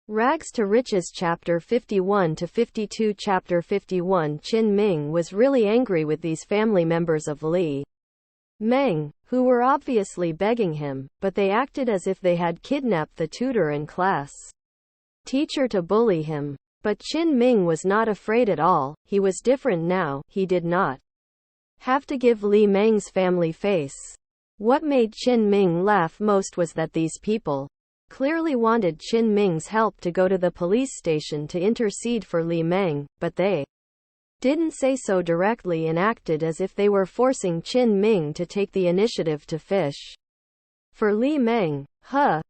Rags to Riches Chapter 51 to 52 Chapter 51 Chin Ming was really angry with these family members of Li Meng, who were obviously begging him, but they acted as if they had kidnapped the tutor and class teacher to bully him. But Chin Ming was not afraid at all. He was different now. He did not have to give Li Meng's family face. What made Chin Ming laugh most was that these people clearly wanted Chin Ming's help to go to the police station to intercede for Li Meng, but they didn't say so directly and acted as if they were forcing Chin Ming to take the initiative to fish for Li Meng.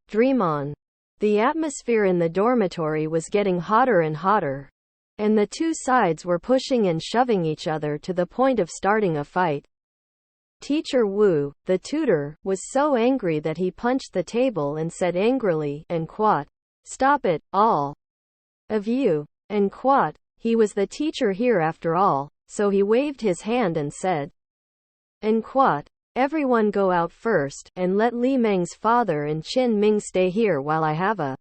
Dream on. The atmosphere in the dormitory was getting hotter and hotter, and the two sides were pushing and shoving each other to the point of starting a fight. Teacher Wu, the tutor, was so angry that he punched the table and said angrily, "And quat. Stop it, all of you." And quat. He was the teacher here after all, so he waved his hand and said, "And quat. Everyone go out first, and let Li Meng's father and Chin Ming stay here while I have a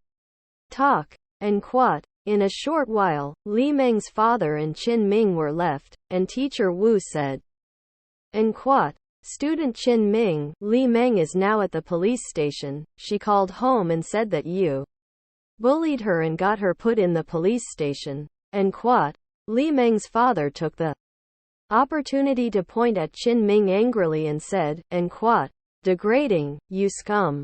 talk." And quat. In a short while, Li Meng's father and Chin Ming were left, and Teacher Wu said, "And quat. Student Chin Ming, Li Meng is now at the police station. She called home and said that you bullied her and got her put in the police station." And quat. Li Meng's father took the opportunity to point at Chin Ming angrily and said, "And quat. Degrading, you scum.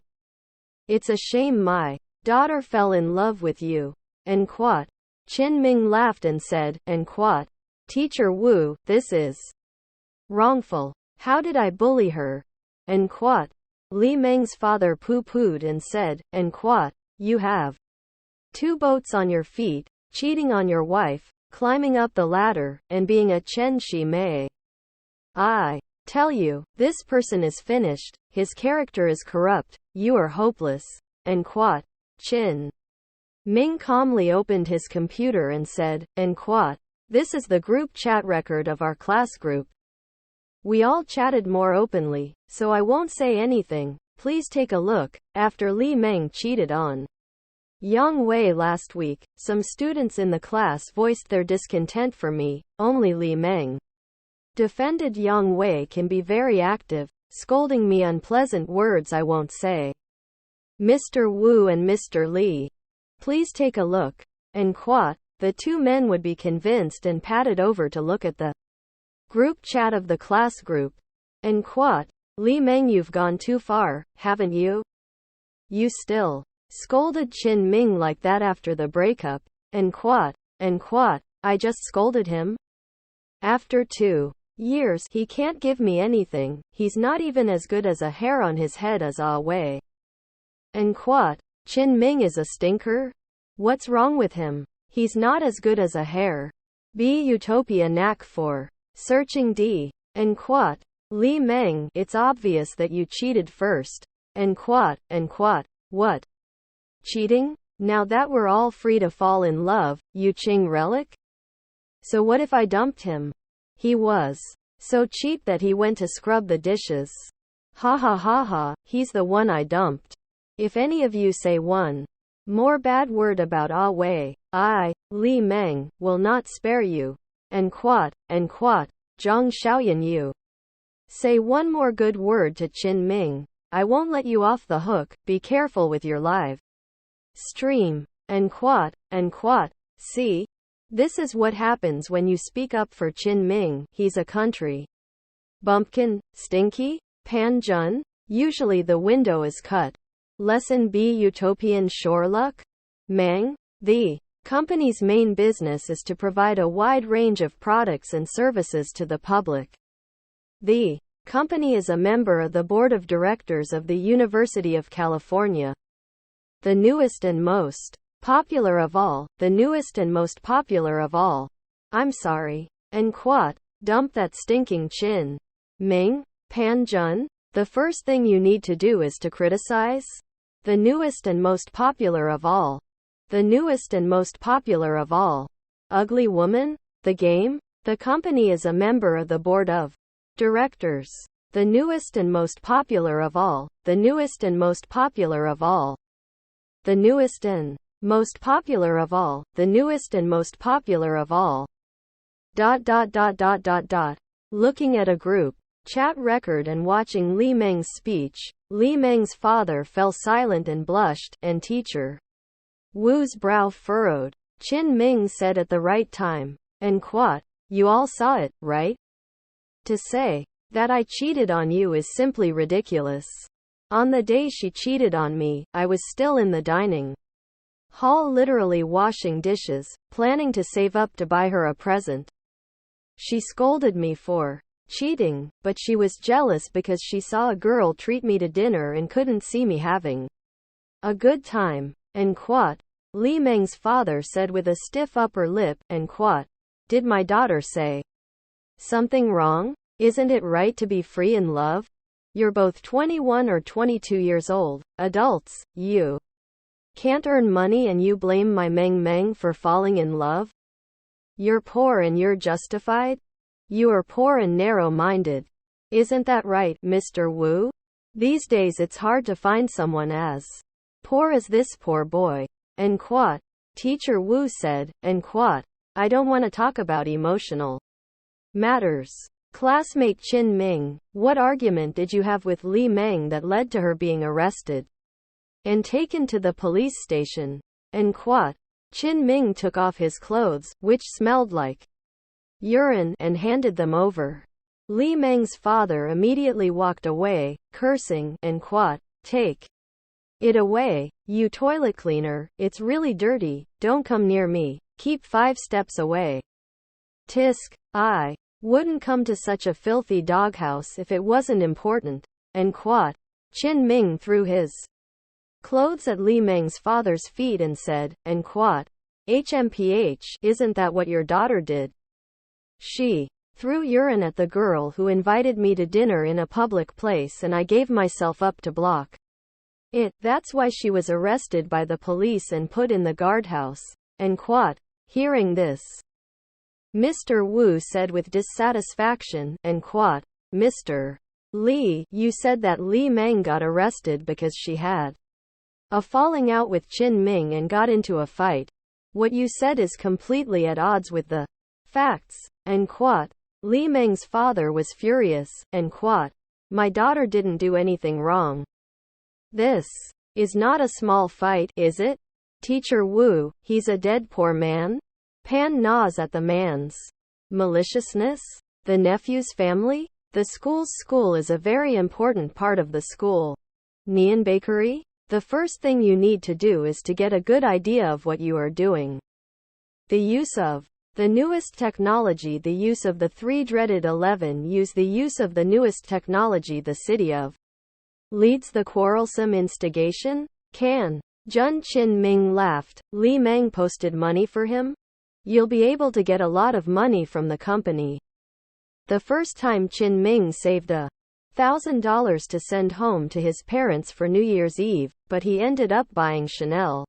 It's a shame my daughter fell in love with you." And quat. Chin Ming laughed and said, "And quat. Teacher Wu, this is wrongful. How did I bully her?" And quat. Li Meng's father pooh-poohed and said, "And quat. You have 2 boats on your feet, cheating on your wife, climbing up the ladder, and being a Chen Shi Mei. I tell you, this person is finished. His character is corrupt. You are hopeless." And quat. Chin Ming calmly opened his computer and said, "And quat. This is the group chat record of our class group. We all chatted more openly, so I won't say anything. Please take a look. After Li Meng cheated on Yang Wei last week, some students in the class voiced their discontent for me. Only Li Meng defended Yang Wei can be very active, scolding me unpleasant words I won't say. Mr. Wu and Mr. Li, please take a look." And quat. The 2 men would be convinced and padded over to look at the group chat of the class group. And quat. Li Meng, you've gone too far, haven't you? You still scolded Chin Ming like that after the breakup. And quat. And quat. I just scolded him. After 2 years, he can't give me anything. He's not even as good as a hair on his head as Ah Wei. And quat. Chin Ming is a stinker? What's wrong with him? He's not as good as a hair. B Utopia knack for searching D. And quat. Li Meng, it's obvious that you cheated first. And quat. And quat. What? Cheating? Now that we're all free to fall in love, you Qing relic? So what if I dumped him? He was so cheap that he went to scrub the dishes. Ha ha ha ha, he's the one I dumped. If any of you say one more bad word about Ah Wei, I, Li Meng, will not spare you. And quat. And quat. Zhang Xiaoyan, you say one more good word to Chin Ming, I won't let you off the hook. Be careful with your live stream. And quat. And quat. See? This is what happens when you speak up for Chin Ming. He's a country bumpkin. Stinky? Pan Jun? Usually the window is cut. Lesson B Utopian Shoreluck? Mang? The company's main business is to provide a wide range of products and services to the public. The company is a member of the board of directors of the University of California. The newest and most popular of all. The newest and most popular of all. I'm sorry. And quat. Dump that stinking Chin Ming? Pan Jun? The first thing you need to do is to criticize the newest and most popular of all. The newest and most popular of all. Ugly woman? The game? The company is a member of the board of directors. The newest and most popular of all. The newest and most popular of all. The newest and Most popular of all, the newest and most popular of all. Looking at a group chat record and watching Li Meng's speech, Li Meng's father fell silent and blushed, and Teacher Wu's brow furrowed. Qin Ming said at the right time, and quote, "You all saw it, right? To say that I cheated on you is simply ridiculous. On the day she cheated on me, I was still in the dining hall literally washing dishes, planning to save up to buy her a present. She scolded me for cheating, but she was jealous because she saw a girl treat me to dinner and couldn't see me having a good time." And quote, Li Meng's father said with a stiff upper lip, and quote, "Did my daughter say something wrong? Isn't it right to be free in love? You're both 21 or 22 years old, adults, you can't earn money and you blame my Meng for falling in love? You're poor and you're justified? You are poor and narrow-minded. Isn't that right, Mr. Wu? These days it's hard to find someone as poor as this poor boy." And quote, Teacher Wu said, and quote, "I don't want to talk about emotional matters." Classmate Qin Ming, what argument did you have with Li Meng that led to her being arrested and taken to the police station? And quote, Qin Ming took off his clothes, which smelled like urine, and handed them over. Li Meng's father immediately walked away, cursing, and quote, "Take it away, you toilet cleaner, it's really dirty, don't come near me, keep 5 steps away." Tisk. I wouldn't come to such a filthy doghouse if it wasn't important. And quote, Qin Ming threw his clothes at Li Meng's father's feet and said, and quote, "HMPH, isn't that what your daughter did? She threw urine at the girl who invited me to dinner in a public place and I gave myself up to block it. That's why she was arrested by the police and put in the guardhouse." And quote, hearing this, Mr. Wu said with dissatisfaction, and quote, "Mr. Li, you said that Li Meng got arrested because she had a falling out with Qin Ming and got into a fight. What you said is completely at odds with the facts." And quote, Li Meng's father was furious, and quote, "My daughter didn't do anything wrong. This is not a small fight, is it? Teacher Wu, he's a dead poor man?" Pan gnaws at the man's maliciousness. The nephew's family? The school's school is a very important part of the school. Nian Bakery? The first thing you need to do is to get a good idea of what you are doing. The use of the newest technology, the use of the 3 dreaded 11, use the use of the newest technology. The city of leads the quarrelsome instigation? Can Jun Qin Ming laughed. Li Meng posted money for him? You'll be able to get a lot of money from the company. The first time Qin Ming saved $1,000 to send home to his parents for New Year's Eve, but he ended up buying Chanel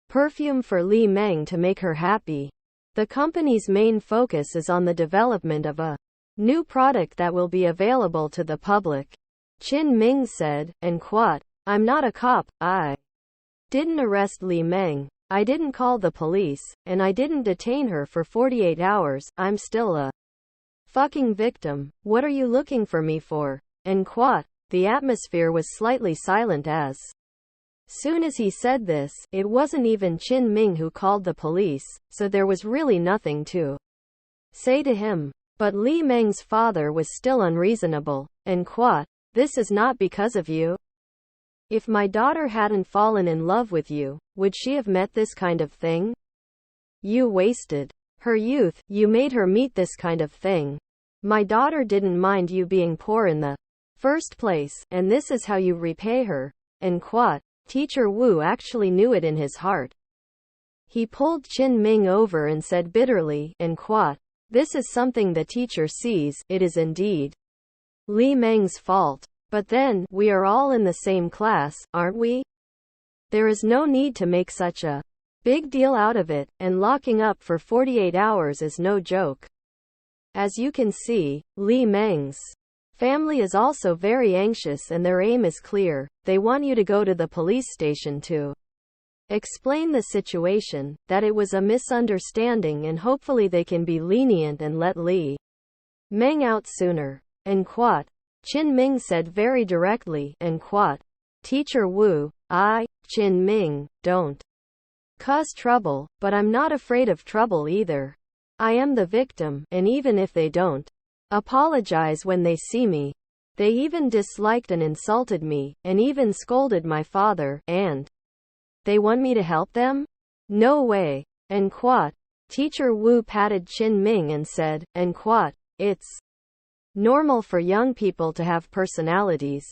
perfume for Li Meng to make her happy. The company's main focus is on the development of a new product that will be available to the public. Qin Ming said, and quote, "I'm not a cop, I didn't arrest Li Meng. I didn't call the police, and I didn't detain her for 48 hours, I'm still a fucking victim. What are you looking for me for?" And quote, the atmosphere was slightly silent as soon as he said this. It wasn't even Qin Ming who called the police, so there was really nothing to say to him. But Li Meng's father was still unreasonable, and quote, "This is not because of you. If my daughter hadn't fallen in love with you, would she have met this kind of thing? You wasted her youth, you made her meet this kind of thing. My daughter didn't mind you being poor in the first place, and this is how you repay her." And quote, Teacher Wu actually knew it in his heart. He pulled Qin Ming over and said bitterly, and quote, "This is something the teacher sees, it is indeed Li Meng's fault. But then, we are all in the same class, aren't we? There is no need to make such a big deal out of it, and locking up for 48 hours is no joke." As you can see, Li Meng's family is also very anxious and their aim is clear. They want you to go to the police station to explain the situation, that it was a misunderstanding and hopefully they can be lenient and let Li Meng out sooner. And quote. Qin Ming said very directly, and quote. Teacher Wu, Qin Ming, don't cause trouble, but I'm not afraid of trouble either. I am the victim, and even if they don't apologize when they see me, they even disliked and insulted me, and even scolded my father, and they want me to help them? No way. And quote. Teacher Wu patted Qin Ming and said, and quote, it's normal for young people to have personalities.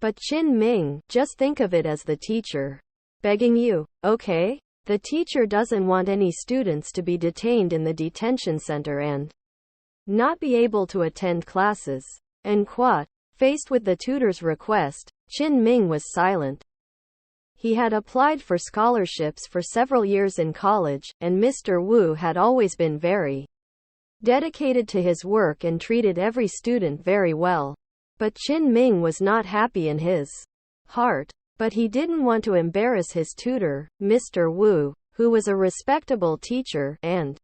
But Qin Ming, just think of it as the teacher begging you, okay? The teacher doesn't want any students to be detained in the detention center and not be able to attend classes. And quote. Faced with the tutor's request, Qin Ming was silent. He had applied for scholarships for several years in college, and Mr. Wu had always been very dedicated to his work and treated every student very well. But Qin Ming was not happy in his heart. But he didn't want to embarrass his tutor, Mr. Wu, who was a respectable teacher, and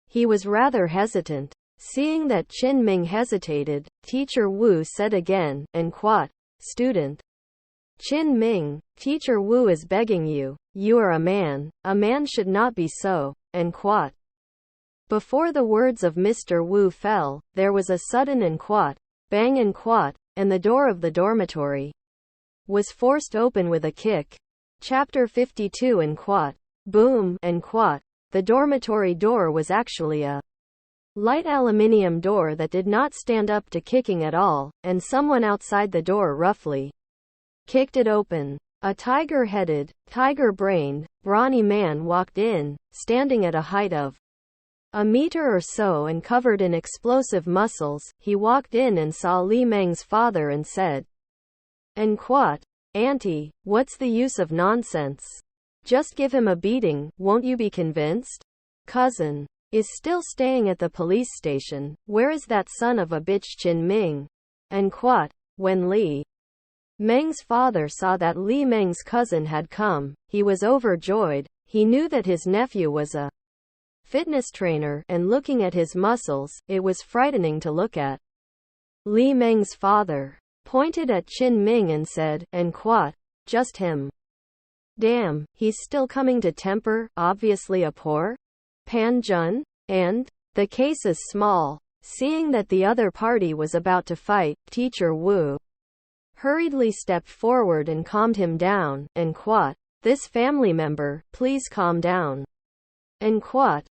he was rather hesitant. Seeing that Qin Ming hesitated, Teacher Wu said again, and quote, student Qin Ming, Teacher Wu is begging you. You are a man should not be so, and quote. Before the words of Mr. Wu fell, there was a sudden and quote, bang and quote, and the door of the dormitory was forced open with a kick. Chapter 52 and quote. Boom, and quote. The dormitory door was actually a light aluminium door that did not stand up to kicking at all, and someone outside the door roughly kicked it open. A tiger-headed, tiger-brained, brawny man walked in, standing at a height of a meter or so and covered in explosive muscles. He walked in and saw Li Meng's father and said, and quote, Auntie, what's the use of nonsense? Just give him a beating, won't you be convinced? Cousin is still staying at the police station. Where is that son of a bitch Qin Ming? And quote. When Li Meng's father saw that Li Meng's cousin had come, he was overjoyed. He knew that his nephew was a fitness trainer, and looking at his muscles, it was frightening to look at. Li Meng's father pointed at Qin Ming and said, and quote, just him. Damn, he's still coming to temper, obviously a poor Pan Jun? And the case is small. Seeing that the other party was about to fight, Teacher Wu hurriedly stepped forward and calmed him down, and quote, this family member, please calm down. And quote,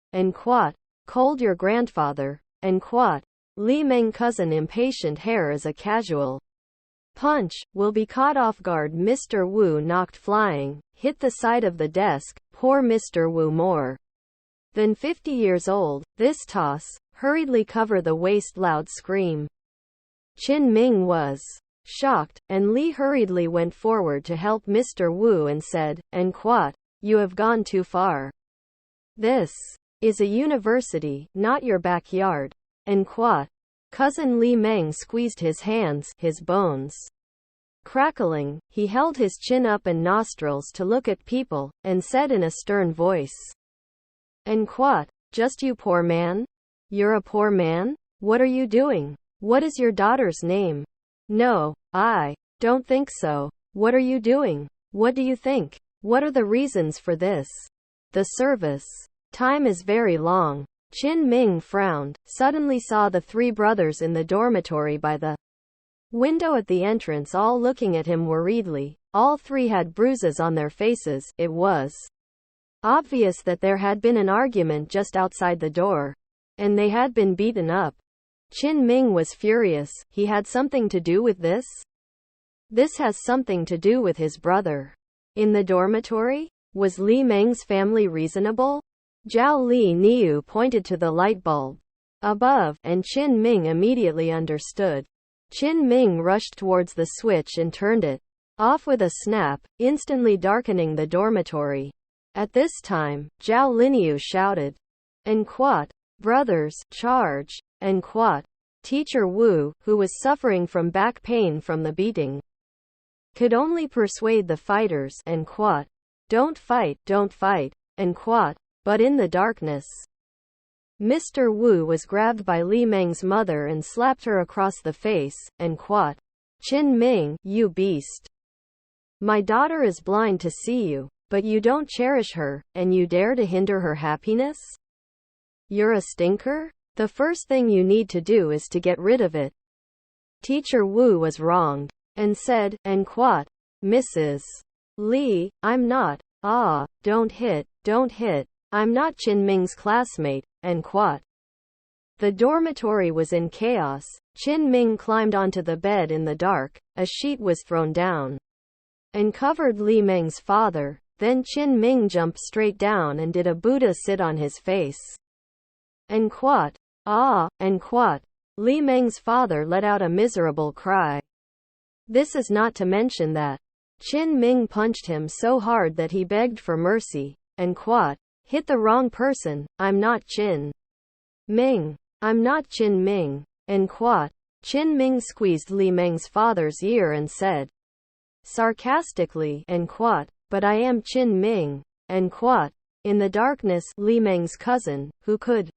cold your grandfather, and quote, Li Meng cousin impatient hair as a casual punch, will be caught off guard. Mr. Wu knocked flying, hit the side of the desk. Poor Mr. Wu, more than 50 years old, this toss, hurriedly cover the waist. Loud scream. Qin Ming was shocked, and Li hurriedly went forward to help Mr. Wu and said, and quote, you have gone too far. This is a university, not your backyard. And quote. Cousin Li Meng squeezed his hands, his bones crackling. He held his chin up and nostrils to look at people, and said in a stern voice, and quote, just you poor man? You're a poor man? What are you doing? What is your daughter's name? No, I don't think so. What are you doing? What do you think? What are the reasons for this? The service time is very long. Qin Ming frowned, suddenly saw the three brothers in the dormitory by the window at the entrance, all looking at him worriedly. All three had bruises on their faces. It was obvious that there had been an argument just outside the door, and they had been beaten up. Qin Ming was furious. He had something to do with this? This has something to do with his brother. In the dormitory? Was Li Meng's family reasonable? Zhao Li Niu pointed to the light bulb above, and Qin Ming immediately understood. Qin Ming rushed towards the switch and turned it off with a snap, instantly darkening the dormitory. At this time, Zhao Linyu shouted, and quote, brothers, charge, and quote. Teacher Wu, who was suffering from back pain from the beating, could only persuade the fighters, and quote, don't fight, and quat. But in the darkness, Mr. Wu was grabbed by Li Meng's mother and slapped her across the face, and quat. Qin Ming, you beast. My daughter is blind to see you, but you don't cherish her, and you dare to hinder her happiness? You're a stinker? The first thing you need to do is to get rid of it. Teacher Wu was wronged, and said, and quat. Mrs. Li, I'm not. Don't hit, don't hit. I'm not Qin Ming's classmate, and quat. The dormitory was in chaos. Qin Ming climbed onto the bed in the dark. A sheet was thrown down and covered Li Meng's father. Then Qin Ming jumped straight down and did a Buddha sit on his face. And quat. And quat. Li Meng's father let out a miserable cry. This is not to mention that Qin Ming punched him so hard that he begged for mercy, and quat. Hit the wrong person, I'm not Qin Ming. I'm not Qin Ming, and quat. Qin Ming squeezed Li Meng's father's ear and said sarcastically, and quat. But I am Qin Ming, and quat. In the darkness, Li Meng's cousin, who could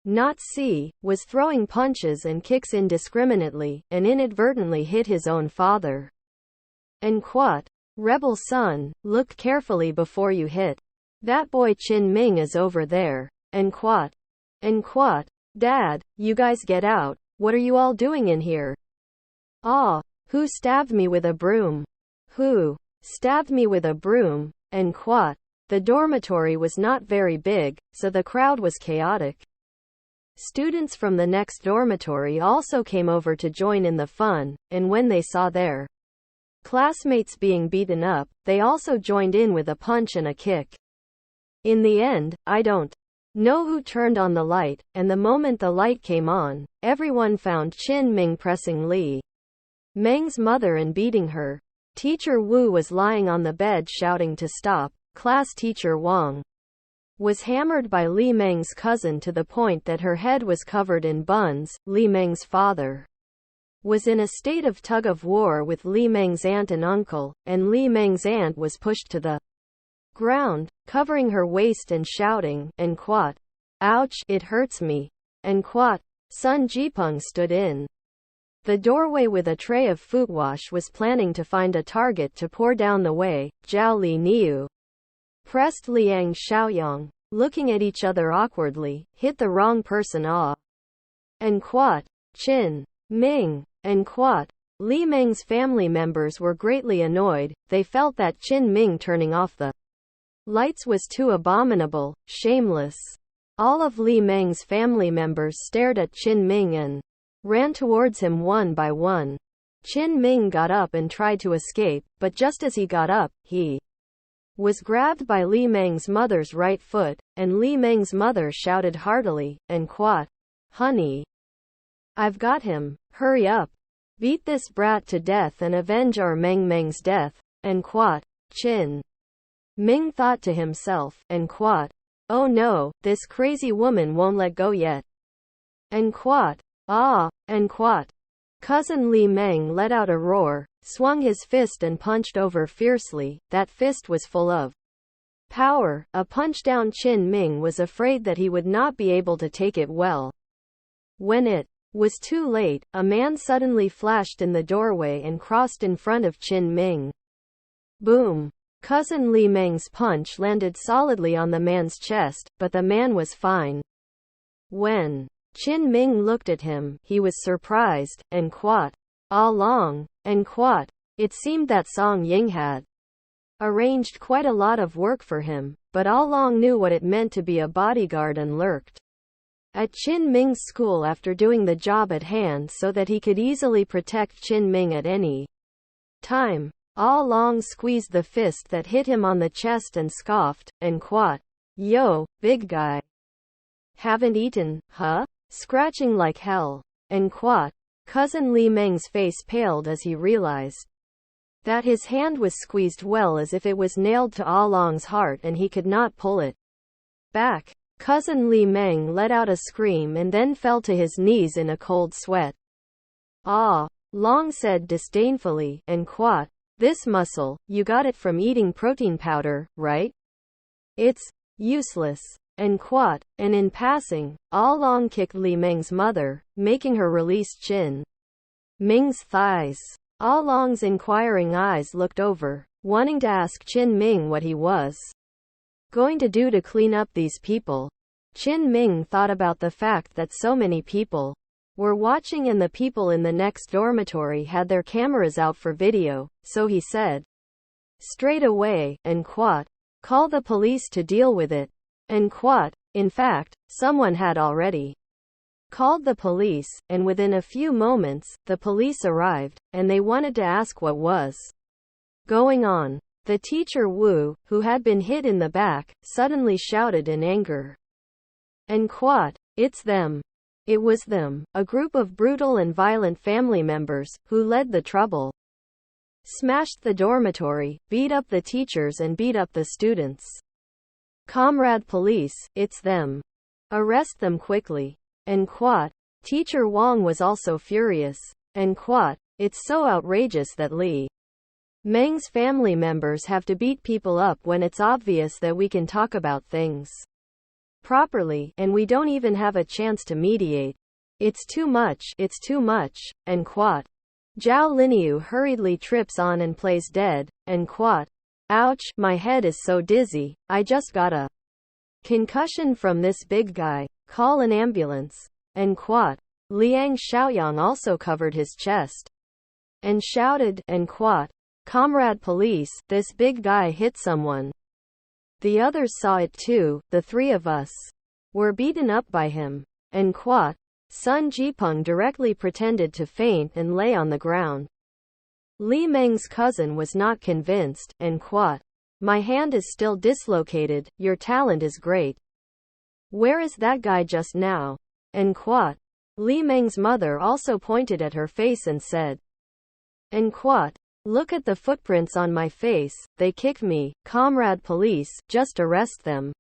not see, was throwing punches and kicks indiscriminately, and inadvertently hit his own father. And quat. Rebel son, look carefully before you hit. That boy Qin Ming is over there. And quat. And quat. Dad, you guys get out. What are you all doing in here? Who stabbed me with a broom? Who stabbed me with a broom? And quat. The dormitory was not very big, so the crowd was chaotic. Students from the next dormitory also came over to join in the fun, and when they saw their classmates being beaten up, they also joined in with a punch and a kick. In the end, I don't know who turned on the light, and the moment the light came on, everyone found Qin Ming pressing Li Meng's mother and beating her. Teacher Wu was lying on the bed shouting to stop. Class teacher Wang was hammered by Li Meng's cousin to the point that her head was covered in buns. Li Meng's father was in a state of tug-of-war with Li Meng's aunt and uncle, and Li Meng's aunt was pushed to the ground, covering her waist and shouting, and quat. Ouch, it hurts me. And quat. Sun Jipeng stood in the doorway with a tray of footwash was planning to find a target to pour down the way. Zhao Li Niu pressed Liang Xiaoyang, looking at each other awkwardly. Hit the wrong person. And quat. Qin Ming. And quat. Li Meng's family members were greatly annoyed. They felt that Qin Ming turning off the lights was too abominable, shameless. All of Li Meng's family members stared at Qin Ming and ran towards him one by one. Qin Ming got up and tried to escape, but just as he got up, he was grabbed by Li Meng's mother's right foot, and Li Meng's mother shouted heartily, and quat. Honey, I've got him. Hurry up. Beat this brat to death and avenge our Meng's death. And quat. Qin Ming thought to himself, and quat. Oh no, this crazy woman won't let go yet. And quat. And quat. Cousin Li Meng let out a roar, swung his fist and punched over fiercely. That fist was full of power. A punch down. Qin Ming was afraid that he would not be able to take it well. When it was too late, a man suddenly flashed in the doorway and crossed in front of Qin Ming. Boom! Cousin Li Meng's punch landed solidly on the man's chest, but the man was fine. When Qin Ming looked at him, he was surprised, and quat. All along, and quat. It seemed that Song Ying had arranged quite a lot of work for him, but All Long knew what it meant to be a bodyguard and lurked at Qin Ming's school after doing the job at hand so that he could easily protect Qin Ming at any time. All Long squeezed the fist that hit him on the chest and scoffed, and quat. Yo, big guy. Haven't eaten, huh? Scratching like hell. And quat. Cousin Li Meng's face paled as he realized that his hand was squeezed well as if it was nailed to All Long's heart and he could not pull it back. Cousin Li Meng let out a scream and then fell to his knees in a cold sweat. Ah! Long said disdainfully, and quat. This muscle, you got it from eating protein powder, right? It's useless. And quote, and in passing, Ah Long kicked Li Meng's mother, making her release Qin Ming's thighs. Ah Long's inquiring eyes looked over, wanting to ask Qin Ming what he was going to do to clean up these people. Qin Ming thought about the fact that so many people were watching and the people in the next dormitory had their cameras out for video, so he said straight away, and quote, call the police to deal with it. And quote, in fact, someone had already called the police, and within a few moments, the police arrived, and they wanted to ask what was going on. The teacher Wu, who had been hit in the back, suddenly shouted in anger. And quote, it's them. It was them, a group of brutal and violent family members, who led the trouble. Smashed the dormitory, beat up the teachers and beat up the students. Comrade police, it's them. Arrest them quickly. And quote, Teacher Wang was also furious. And quote, it's so outrageous that Li Meng's family members have to beat people up when it's obvious that we can talk about things properly, and we don't even have a chance to mediate. It's too much, and quote. Zhao Linyu hurriedly trips on and plays dead, and quote. Ouch, my head is so dizzy, I just got a concussion from this big guy. Call an ambulance. And quote. Liang Xiaoyang also covered his chest and shouted, and quote. Comrade police, this big guy hit someone. The others saw it too, the three of us were beaten up by him. And quote. Sun Jipeng directly pretended to faint and lay on the ground. Li Meng's cousin was not convinced, and quote. My hand is still dislocated, your talent is great. Where is that guy just now? And quote. Li Meng's mother also pointed at her face and said. And quote. Look at the footprints on my face, they kicked me, comrade police, just arrest them.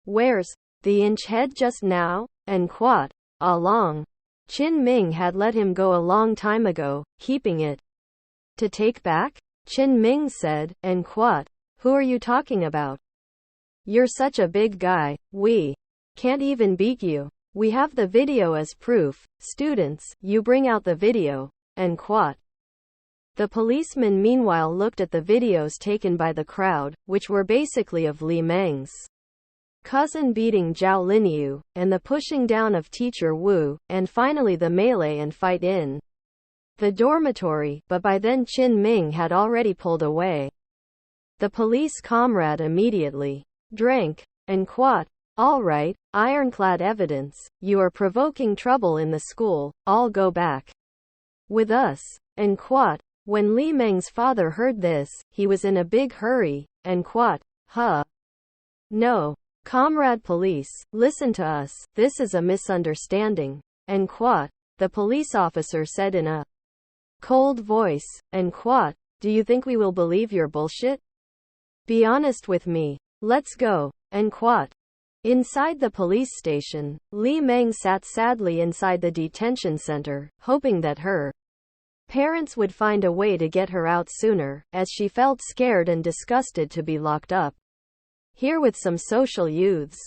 Where's the inch head just now? And quote. Ah Long. Qin Ming had let him go a long time ago, keeping it to take back? Qin Ming said, and quote. Who are you talking about? You're such a big guy, we can't even beat you. We have the video as proof. Students, you bring out the video. And quote. The policeman meanwhile looked at the videos taken by the crowd, which were basically of Li Meng's cousin beating Zhao Linyu, and the pushing down of teacher Wu, and finally the melee and fight in the dormitory, but by then Qin Ming had already pulled away. The police comrade immediately drank, and quote. All right, ironclad evidence, you are provoking trouble in the school, all go back with us. And quote. When Li Meng's father heard this, he was in a big hurry, and quote. Huh. No. Comrade police, listen to us, this is a misunderstanding. And quote. The police officer said in a cold voice, and quote. Do you think we will believe your bullshit? Be honest with me. Let's go. And quote. Inside the police station, Li Meng sat sadly inside the detention center, hoping that her parents would find a way to get her out sooner, as she felt scared and disgusted to be locked up here with some social youths.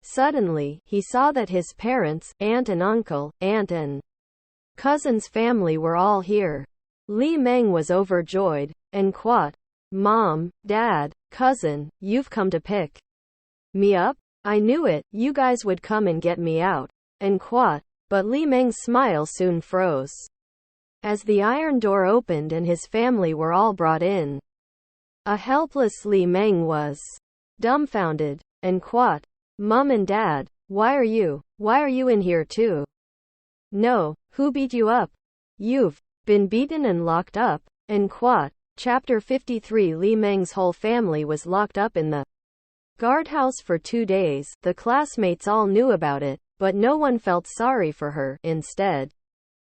Suddenly, he saw that his parents, aunt and uncle, aunt and cousin's family were all here. Li Meng was overjoyed, and quote. Mom, Dad, cousin, you've come to pick me up? I knew it, you guys would come and get me out. And quote. But Li Meng's smile soon froze as the iron door opened and his family were all brought in. A helpless Li Meng was dumbfounded, and quote. Mom and Dad, why are you in here too? No, who beat you up? You've been beaten and locked up. And quote. Chapter 53 Li Meng's whole family was locked up in the guardhouse for 2 days. The classmates all knew about it, but no one felt sorry for her. Instead,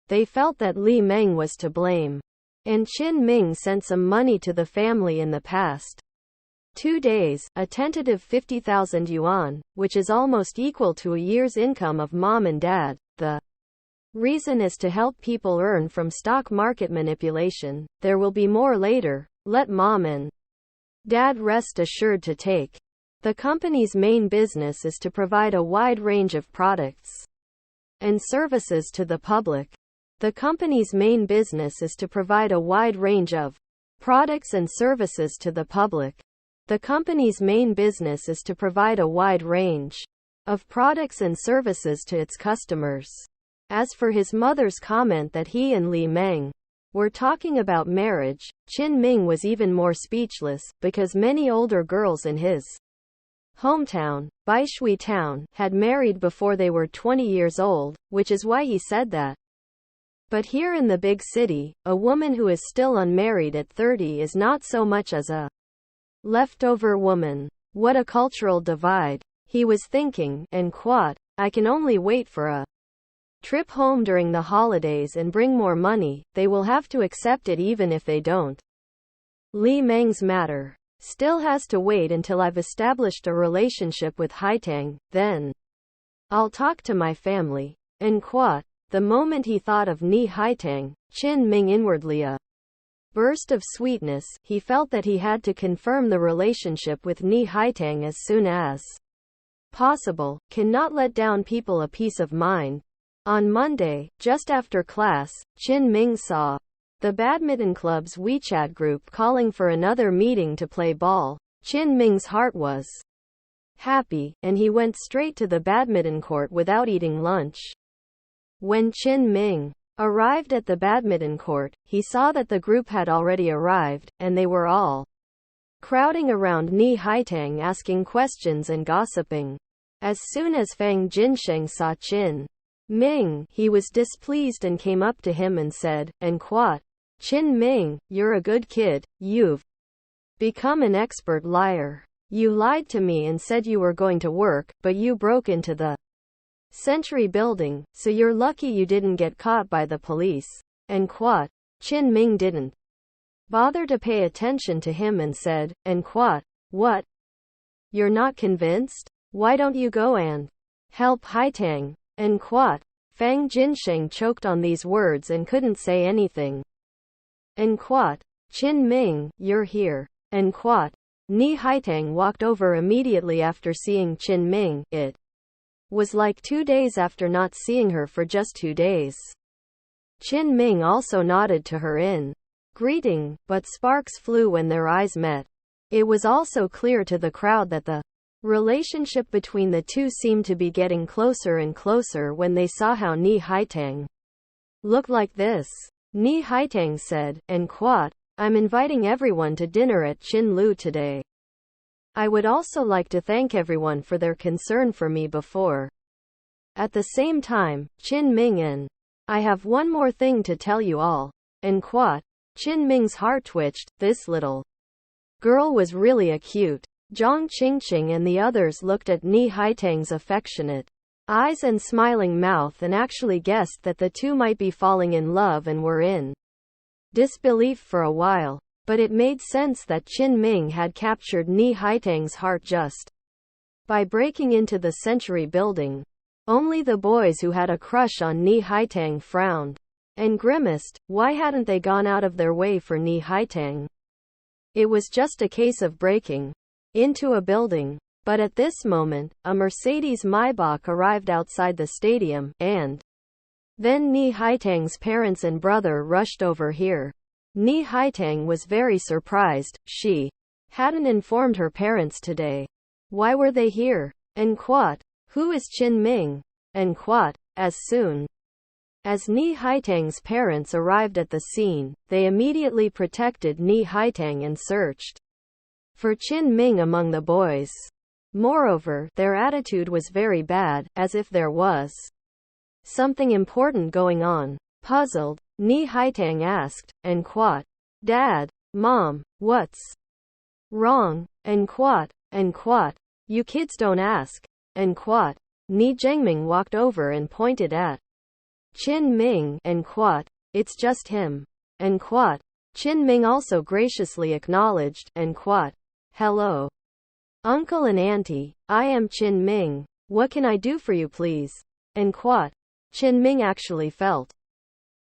they felt that Li Meng was to blame. And Qin Ming sent some money to the family in the past 2 days, a tentative 50,000 yuan, which is almost equal to a year's income of mom and dad. The reason is to help people earn from stock market manipulation. There will be more later. Let mom and dad rest assured to take. The company's main business is to provide a wide range of products and services to the public. The company's main business is to provide a wide range of products and services to the public. The company's main business is to provide a wide range of products and services to its customers. As for his mother's comment that he and Li Meng were talking about marriage, Qin Ming was even more speechless, because many older girls in his hometown, Baishui Town, had married before they were 20 years old, which is why he said that. But here in the big city, a woman who is still unmarried at 30 is not so much as a leftover woman. What a cultural divide, he was thinking, and quote, I can only wait for a trip home during the holidays and bring more money. They will have to accept it even if they don't. Li Meng's matter still has to wait until I've established a relationship with Haitang, then I'll talk to my family. End quote. The moment he thought of Ni Haitang, Qin Ming inwardly a burst of sweetness. He felt that he had to confirm the relationship with Ni Haitang as soon as possible, cannot let down people a peace of mind. On Monday, just after class, Qin Ming saw the badminton club's WeChat group calling for another meeting to play ball. Qin Ming's heart was happy, and he went straight to the badminton court without eating lunch. When Qin Ming arrived at the badminton court, he saw that the group had already arrived, and they were all crowding around Ni Haitang asking questions and gossiping. As soon as Fang Jinsheng saw Qin Ming, he was displeased and came up to him and said, and quote, Qin Ming, you're a good kid, you've become an expert liar. You lied to me and said you were going to work, but you broke into the Century Building, so you're lucky you didn't get caught by the police. End quote. Qin Ming didn't bother to pay attention to him and said, end quote, what? You're not convinced? Why don't you go and help Haitang? End quote. Fang Jinsheng choked on these words and couldn't say anything. End quote. Qin Ming, you're here. End quote. Ni Haitang walked over immediately after seeing Qin Ming. It was like 2 days after not seeing her for just 2 days. Qin Ming also nodded to her in greeting, but sparks flew when their eyes met. It was also clear to the crowd that the relationship between the two seemed to be getting closer and closer when they saw how Ni Haitang looked like this. Ni Haitang said, and quote, I'm inviting everyone to dinner at Qin Lu today. I would also like to thank everyone for their concern for me before. At the same time, Qin Ming and I have one more thing to tell you all. End quote. Qin Ming's heart twitched. This little girl was really a cute. Zhang Qingqing and the others looked at Ni Haitang's affectionate eyes and smiling mouth and actually guessed that the two might be falling in love and were in disbelief for a while. But it made sense that Qin Ming had captured Ni Haitang's heart just by breaking into the Century Building. Only the boys who had a crush on Ni Haitang frowned and grimaced. Why hadn't they gone out of their way for Ni Haitang? It was just a case of breaking into a building. But at this moment, a Mercedes Maybach arrived outside the stadium, and then Ni Haitang's parents and brother rushed over here. Ni Haitang was very surprised. She hadn't informed her parents today. Why were they here? End quote. Who is Qin Ming? End quote. As soon as Ni Haitang's parents arrived at the scene, they immediately protected Ni Haitang and searched for Qin Ming among the boys. Moreover, their attitude was very bad, as if there was something important going on. Puzzled, Ni Haitang asked, and quote, Dad, Mom, what's wrong? And quote, you kids don't ask. And quote, Ni Zhengming walked over and pointed at Qin Ming, and quote, it's just him. And quote, Qin Ming also graciously acknowledged, and quote, hello, Uncle and Auntie, I am Qin Ming. What can I do for you please? And quote, Qin Ming actually felt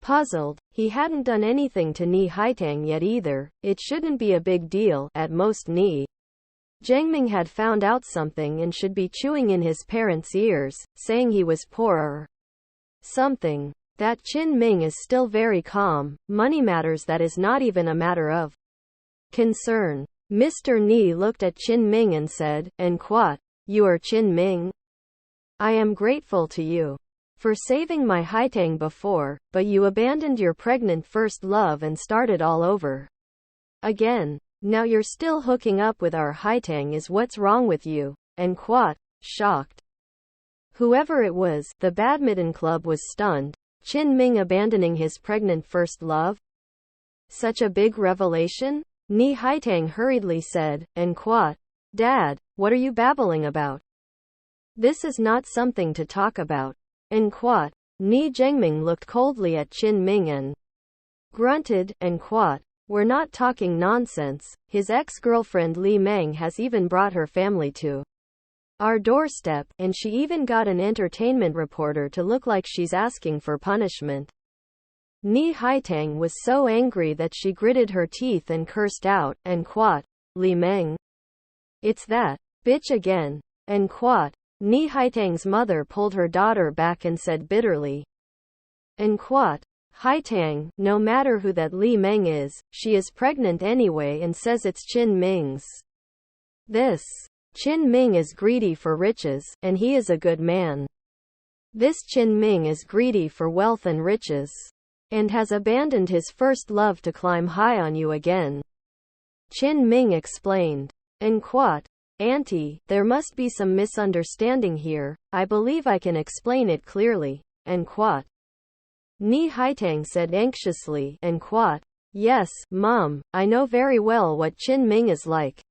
puzzled. He hadn't done anything to Ni Haitang yet either. It shouldn't be a big deal. At most Ni Zhengming had found out something and should be chewing in his parents' ears, saying he was poor or something. That Qin Ming is still very calm. Money matters, that is not even a matter of concern. Mr. Ni looked at Qin Ming and said, "And what? You are Qin Ming? I am grateful to you for saving my Haitang before, but you abandoned your pregnant first love and started all over again. Now you're still hooking up with our Haitang. Is what's wrong with you?" And Quat, shocked. Whoever it was, the badminton club was stunned. Qin Ming abandoning his pregnant first love? Such a big revelation? Ni Haitang hurriedly said, and Quat, "Dad, what are you babbling about? This is not something to talk about." And Quat, Ni Zhengming looked coldly at Qin Ming and grunted, and Quat, "We're not talking nonsense. His ex-girlfriend Li Meng has even brought her family to our doorstep, and she even got an entertainment reporter to look like she's asking for punishment." Ni Haitang was so angry that she gritted her teeth and cursed out, and Quat, "Li Meng? It's that bitch again." And Quat, Ni Haitang's mother pulled her daughter back and said bitterly, and Quat, "Haitang, no matter who that Li Meng is, she is pregnant anyway and says it's Qin Ming's. This Qin Ming is greedy for riches, and he is a good man. This Qin Ming is greedy for wealth and riches, and has abandoned his first love to climb high on you again." Qin Ming explained. And Quat, "Auntie, there must be some misunderstanding here. I believe I can explain it clearly." And Quat, Ni Haitang said anxiously, and Quat, "Yes, Mom, I know very well what Qin Ming is like.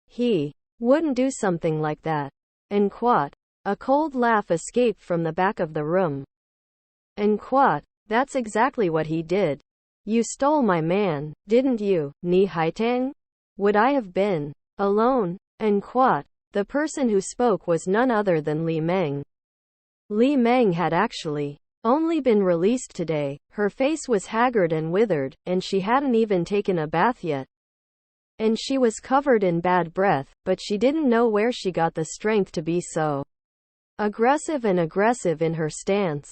He wouldn't do something like that." And Quat, a cold laugh escaped from the back of the room. And Quat, "That's exactly what he did. You stole my man, didn't you, Ni Haitang? Would I have been alone?" And Quat, the person who spoke was none other than Li Meng. Li Meng had actually only been released today. Her face was haggard and withered, and she hadn't even taken a bath yet. And she was covered in bad breath, but she didn't know where she got the strength to be so aggressive in her stance.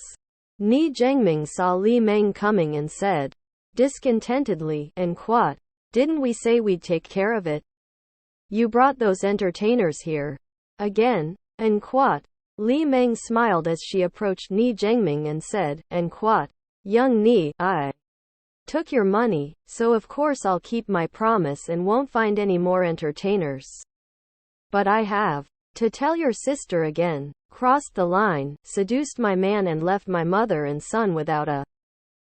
Ni Zhengming saw Li Meng coming and said discontentedly, and Quat, "Didn't we say we'd take care of it? You brought those entertainers here again." And Quat, Li Meng smiled as she approached Ni Zhengming and said, and Quat, "Young Ni, I took your money, so of course I'll keep my promise and won't find any more entertainers. But I have to tell your sister again, crossed the line, seduced my man and left my mother and son without a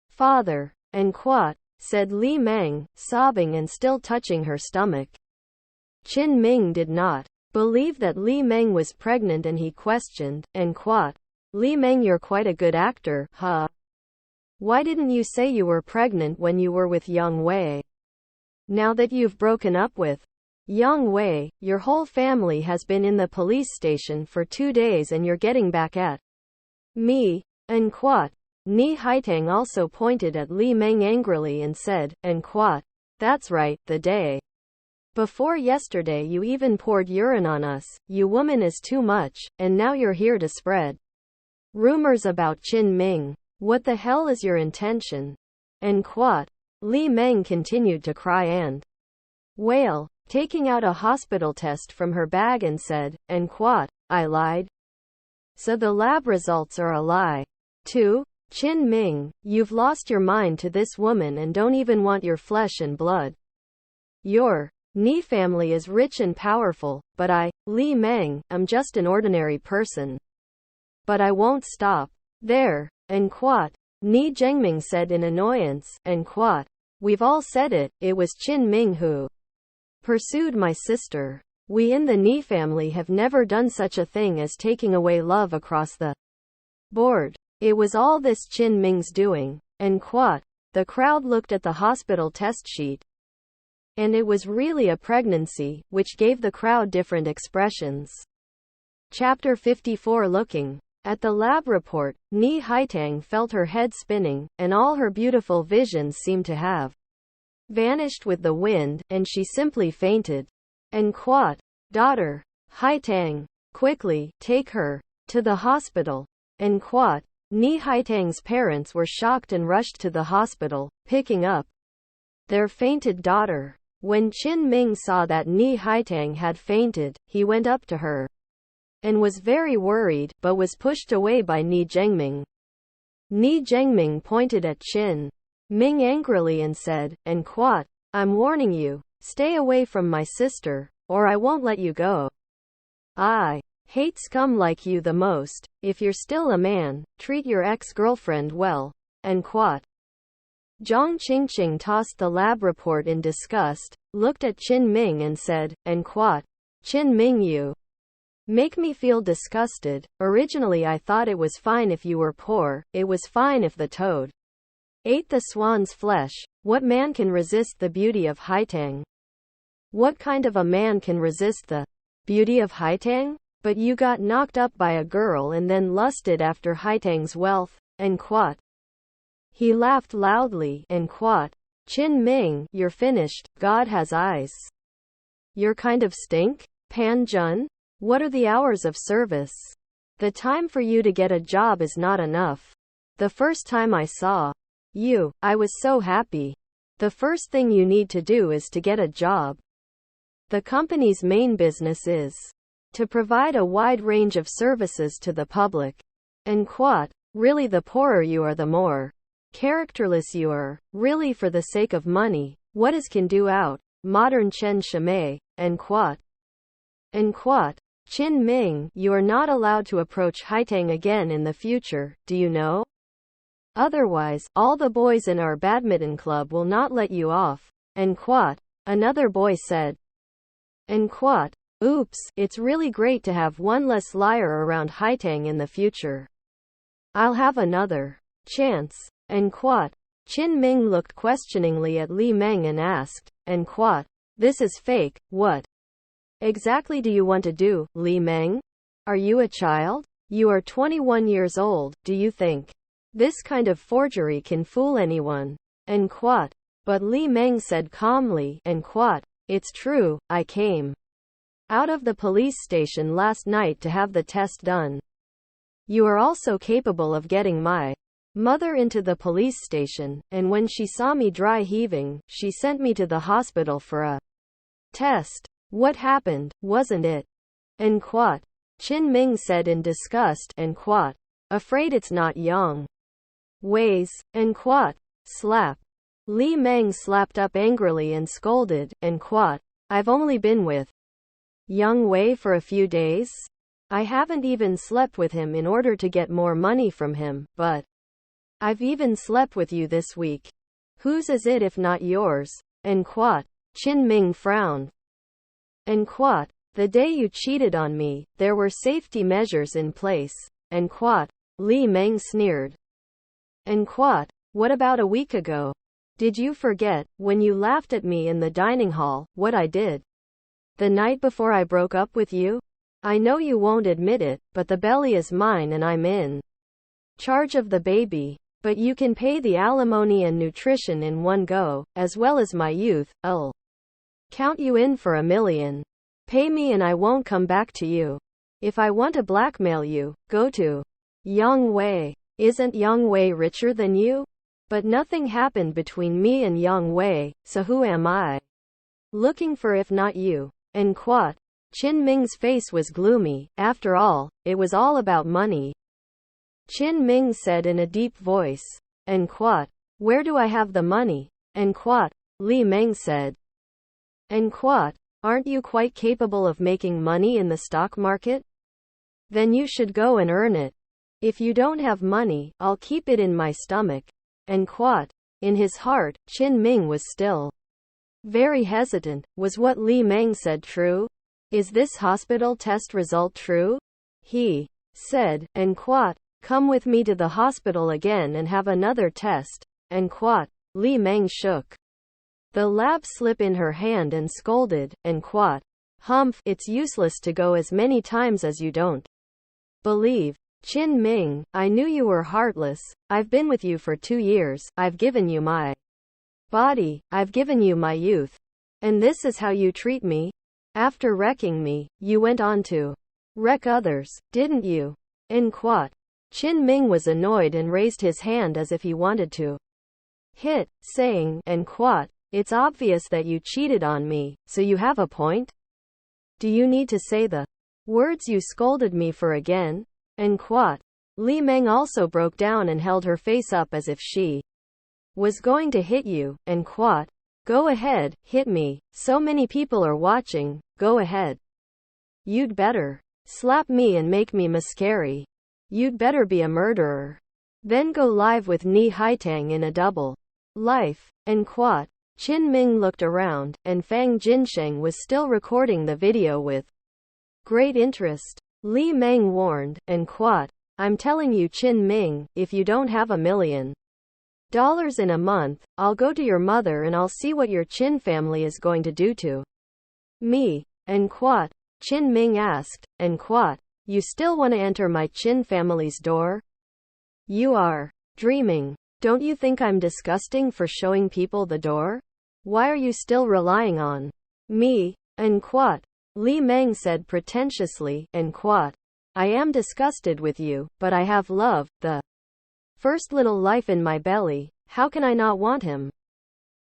father." And Quat, said Li Meng, sobbing and still touching her stomach. Qin Ming did not believe that Li Meng was pregnant and he questioned, and Quat, "Li Meng, you're quite a good actor, huh? Why didn't you say you were pregnant when you were with Yang Wei? Now that you've broken up with Yang Wei, your whole family has been in the police station for 2 days and you're getting back at me." And Quat, Ni Haitang also pointed at Li Meng angrily and said, and Quat, "That's right, the day before yesterday you even poured urine on us. You woman is too much, and now you're here to spread rumors about Qin Ming. What the hell is your intention?" And Quat, Li Meng continued to cry and wail, taking out a hospital test from her bag and said, and Quat, "I lied? So the lab results are a lie, too? Qin Ming, you've lost your mind to this woman and don't even want your flesh and blood. Your Ni family is rich and powerful, but I, Li Meng, am just an ordinary person. But I won't stop there." And Quat, Ni Zhengming said in annoyance, and Quat, "We've all said it, it was Qin Ming who pursued my sister. We in the Ni family have never done such a thing as taking away love across the board. It was all this Qin Ming's doing." And Quat, the crowd looked at the hospital test sheet. And it was really a pregnancy, which gave the crowd different expressions. Chapter 54. Looking At the lab report, Ni Haitang felt her head spinning, and all her beautiful visions seemed to have vanished with the wind, and she simply fainted. And Quat, daughter, Haitang, quickly, take her to the hospital. And Quat, Ni Haitang's parents were shocked and rushed to the hospital, picking up their fainted daughter. When Qin Ming saw that Ni Haitang had fainted, he went up to her and was very worried, but was pushed away by Ni Zhengming. Ni Zhengming pointed at Qin Ming angrily and said, "And Quat, I'm warning you, stay away from my sister, or I won't let you go. I hate scum like you the most. If you're still a man, treat your ex-girlfriend well." And Quat. Zhang Qingqing tossed the lab report in disgust, looked at Qin Ming and said, "And Quat, Qin Ming, you make me feel disgusted. Originally I thought it was fine if you were poor, it was fine if the toad ate the swan's flesh. What man can resist the beauty of Haitang? What kind of a man can resist the beauty of Haitang? But you got knocked up by a girl and then lusted after Haitang's wealth." And Quat. He laughed loudly. And Quat. "Qin Ming, you're finished. God has eyes. You're kind of stink? Pan Jun? What are the hours of service? The time for you to get a job is not enough. The first time I saw you, I was so happy. The first thing you need to do is to get a job. The company's main business is to provide a wide range of services to the public. And Quat, really the poorer you are the more characterless you are. Really for the sake of money, what is can do out? Modern Chen Shimei." And Quat. And Quat. "Qin Ming, you are not allowed to approach Haitang again in the future, do you know? Otherwise, all the boys in our badminton club will not let you off." And Quat. Another boy said. And Quat. "Oops, it's really great to have one less liar around Haitang in the future. I'll have another chance." And Quat. Qin Ming looked questioningly at Li Meng and asked, "And Quat, this is fake, what exactly do you want to do, Li Meng? Are you a child? You are 21 years old, do you think this kind of forgery can fool anyone?" And Quat. But Li Meng said calmly, "And Quat, it's true, I came out of the police station last night to have the test done. You are also capable of getting my mother into the police station, and when she saw me dry heaving, she sent me to the hospital for a test. What happened, wasn't it?" And Quat. Qin Ming said in disgust. And Quat. "Afraid it's not Yang Wei's." And Quat. Slap. Li Meng slapped up angrily and scolded. And Quat. "I've only been with Yang Wei for a few days. I haven't even slept with him in order to get more money from him, but I've even slept with you this week. Whose is it if not yours?" And Quat. Qin Ming frowned. And Quat. "The day you cheated on me, there were safety measures in place." And Quat. Li Meng sneered. And Quat. "What about a week ago? Did you forget, when you laughed at me in the dining hall, what I did the night before I broke up with you? I know you won't admit it, but the belly is mine and I'm in charge of the baby. But you can pay the alimony and nutrition in one go, as well as my youth. I'll count you in for $1 million. Pay me and I won't come back to you. If I want to blackmail you, go to Yang Wei. Isn't Yang Wei richer than you? But nothing happened between me and Yang Wei, so who am I looking for if not you?" And Quat. Qin Ming's face was gloomy. After all, it was all about money. Qin Ming said in a deep voice. And Quat. "Where do I have the money?" And Quat. Li Meng said. And Quat. "Aren't you quite capable of making money in the stock market? Then you should go and earn it. If you don't have money, I'll keep it in my stomach." And Quat. In his heart, Qin Ming was still very hesitant. Was what Li Meng said true? Is this hospital test result true? He said. And Quat. "Come with me to the hospital again and have another test." And Quat. Li Meng shook the lab slip in her hand and scolded. And Quat. "Humph, it's useless to go as many times as you don't believe. Qin Ming, I knew you were heartless. I've been with you for 2 years. I've given you my body. I've given you my youth. And this is how you treat me? After wrecking me, you went on to wreck others, didn't you? Quat. Qin Ming was annoyed and raised his hand as if he wanted to hit, saying, Quat, it's obvious that you cheated on me, so you have a point? Do you need to say the words you scolded me for again? Quat. Li Meng also broke down and held her face up as if she was going to hit you. Quat. Go ahead, hit me. So many people are watching. Go ahead. You'd better slap me and make me scary. You'd better be a murderer. Then go live with Ni Haitang in a double life. Quat. Qin Ming looked around, and Fang Jinsheng was still recording the video with great interest. Li Meng warned, Quat. I'm telling you, Qin Ming, if you don't have $1 million in a month, I'll go to your mother and I'll see what your Qin family is going to do to me. Quat. Qin Ming asked, Quat. You still want to enter my Qin family's door? You are dreaming. Don't you think I'm disgusting for showing people the door? Why are you still relying on me? Quat. Li Meng said pretentiously, Quat. I am disgusted with you, but I have love, the first little life in my belly. How can I not want him?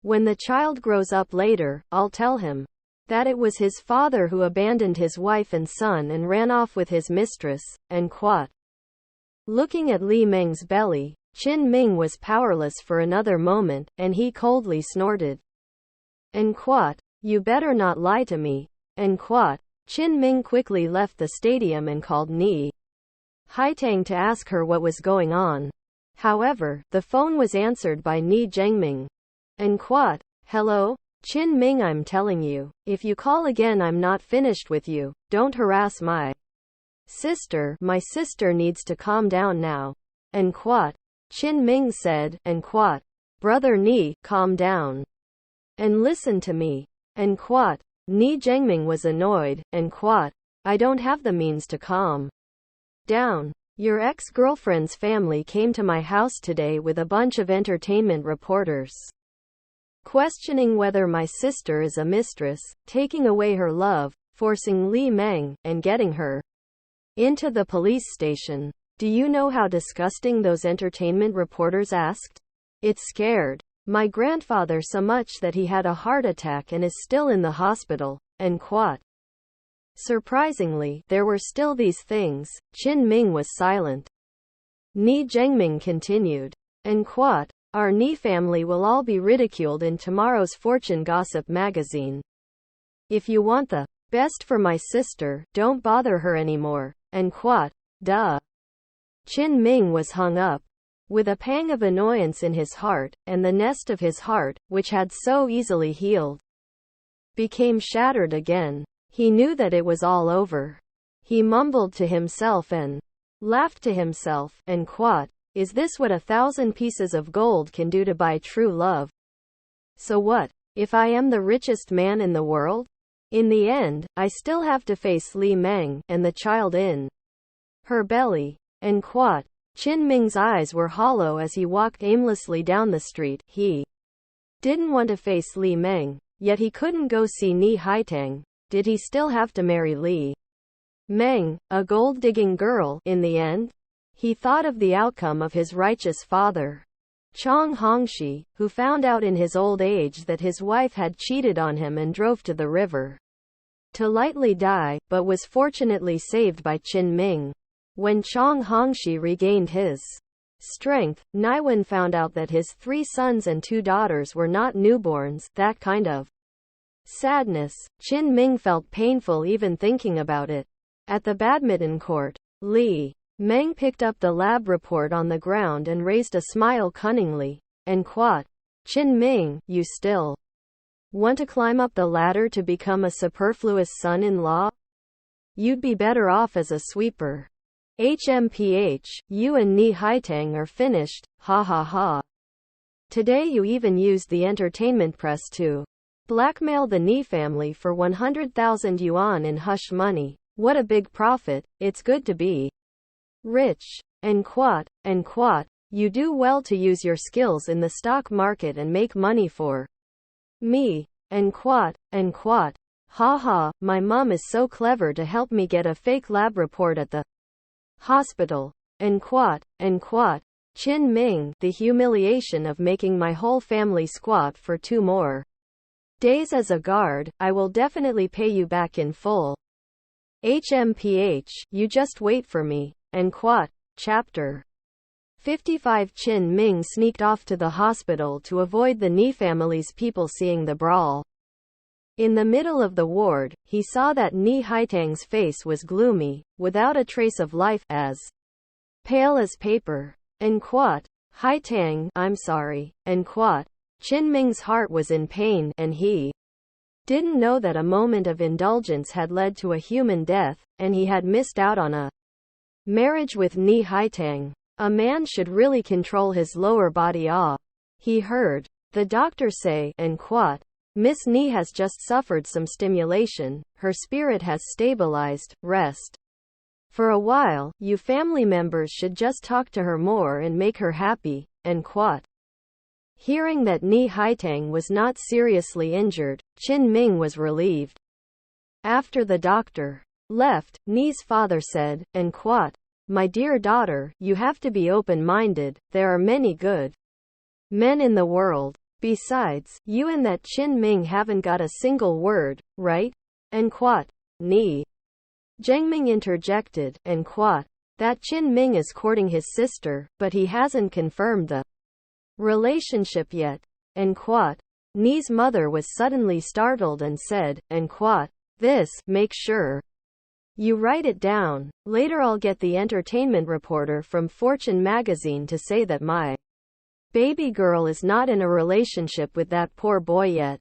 When the child grows up later, I'll tell him that it was his father who abandoned his wife and son and ran off with his mistress. Quat. Looking at Li Meng's belly, Qin Ming was powerless for another moment, and he coldly snorted. Quat. You better not lie to me. Quat. Qin Ming quickly left the stadium and called Ni Haitang to ask her what was going on. However, the phone was answered by Ni Zhengming. Quat. Hello? Qin Ming, I'm telling you, if you call again I'm not finished with you. Don't harass my sister. My sister needs to calm down now. Quat. Qin Ming said, Quat. Brother Ni, calm down. And listen to me. Quat. Ni Zhengming was annoyed. Quat. I don't have the means to calm down. Your ex-girlfriend's family came to my house today with a bunch of entertainment reporters, questioning whether my sister is a mistress, taking away her love, forcing Li Meng, and getting her into the police station. Do you know how disgusting those entertainment reporters asked? It scared my grandfather so much that he had a heart attack and is still in the hospital. Quat. Surprisingly, there were still these things. Qin Ming was silent. Ni Zhengming continued. Quat. Our Ni family will all be ridiculed in tomorrow's Fortune Gossip magazine. If you want the best for my sister, don't bother her anymore. Quat. Duh. Qin Ming was hung up. With a pang of annoyance in his heart, and the nest of his heart, which had so easily healed, became shattered again. He knew that it was all over. He mumbled to himself and laughed to himself. Quat. Is this what 1,000 pieces of gold can do to buy true love? So what, if I am the richest man in the world? In the end, I still have to face Li Meng, and the child in her belly. Quat. Qin Ming's eyes were hollow as he walked aimlessly down the street. He didn't want to face Li Meng, yet he couldn't go see Ni Haitang. Did he still have to marry Li Meng, a gold-digging girl, in the end? He thought of the outcome of his righteous father, Chang Hongxi, who found out in his old age that his wife had cheated on him and drove to the river to lightly die, but was fortunately saved by Qin Ming. When Chang Hongxi regained his strength, Naiwen found out that his 3 sons and 2 daughters were not newborns. That kind of sadness, Qin Ming felt painful even thinking about it. At the badminton court, Li Meng picked up the lab report on the ground and raised a smile cunningly. Quat. Qin Ming, you still want to climb up the ladder to become a superfluous son-in-law? You'd be better off as a sweeper. HMPH, you and Ni Haitang are finished, ha ha ha. Today you even used the entertainment press to blackmail the Ni family for 100,000 yuan in hush money. What a big profit. It's good to be rich, and quat, you do well to use your skills in the stock market and make money for me, and quat, ha ha, my mom is so clever to help me get a fake lab report at the hospital, and quat, Chin Ming, the humiliation of making my whole family squat for 2 more days as a guard, I will definitely pay you back in full. HMPH, you just wait for me, and quat. Chapter 55 Chin Ming sneaked off to the hospital to avoid the Ni family's people seeing the brawl. In the middle of the ward, he saw that Ni Haitang's face was gloomy, without a trace of life, as pale as paper. And quat. Haitang, I'm sorry, and quat. Chin Ming's heart was in pain, and he didn't know that a moment of indulgence had led to a human death, and he had missed out on a marriage with Ni Haitang. A man should really control his lower body. He heard the doctor say, and quat. Miss Ni has just suffered some stimulation, her spirit has stabilized, rest for a while, you family members should just talk to her more and make her happy, and quat. Hearing that Ni Haitang was not seriously injured, Chin Ming was relieved. After the doctor left, Ni's father said, and quat. My dear daughter, you have to be open-minded, there are many good men in the world. Besides, you and that Chin Ming haven't got a single word, right? And quat. Ni Zhengming interjected, and quat. That Chin Ming is courting his sister, but he hasn't confirmed the relationship yet. And quat. Ni's mother was suddenly startled and said, and quat. This, make sure you write it down. Later I'll get the entertainment reporter from Fortune magazine to say that my baby girl is not in a relationship with that poor boy yet.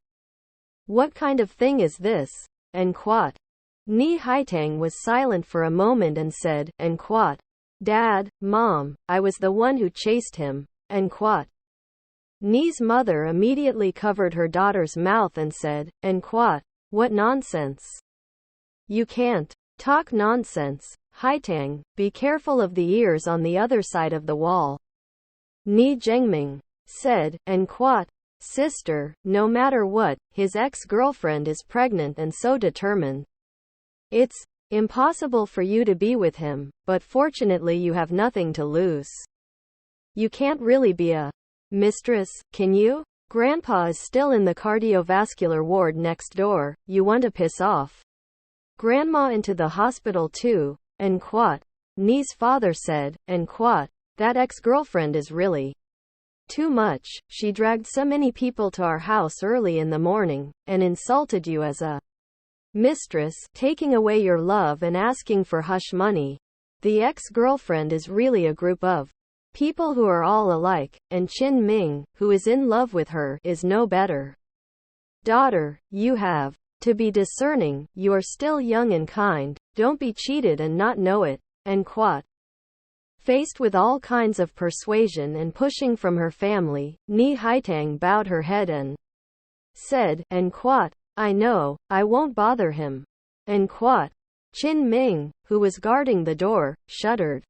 What kind of thing is this? And quat. Ni Haitang was silent for a moment and said, and quat. Dad, Mom, I was the one who chased him, and quat. Ni's mother immediately covered her daughter's mouth and said, and quat. What nonsense. You can't talk nonsense. Haitang, be careful of the ears on the other side of the wall. Ni Zhengming said, and quat. Sister, no matter what, his ex-girlfriend is pregnant and so determined. It's impossible for you to be with him, but fortunately you have nothing to lose. You can't really be a mistress, can you? Grandpa is still in the cardiovascular ward next door, you want to piss off Grandma into the hospital too, and quat. Ni's father said, and quat. That ex-girlfriend is really too much, she dragged so many people to our house early in the morning, and insulted you as a mistress, taking away your love and asking for hush money. The ex-girlfriend is really a group of people who are all alike, and Chin Ming, who is in love with her, is no better. Daughter, you have to be discerning, you are still young and kind, don't be cheated and not know it, and quat. Faced with all kinds of persuasion and pushing from her family, Ni Haitang bowed her head and said, and quat. I know, I won't bother him. And quat. Chin Ming, who was guarding the door, shuddered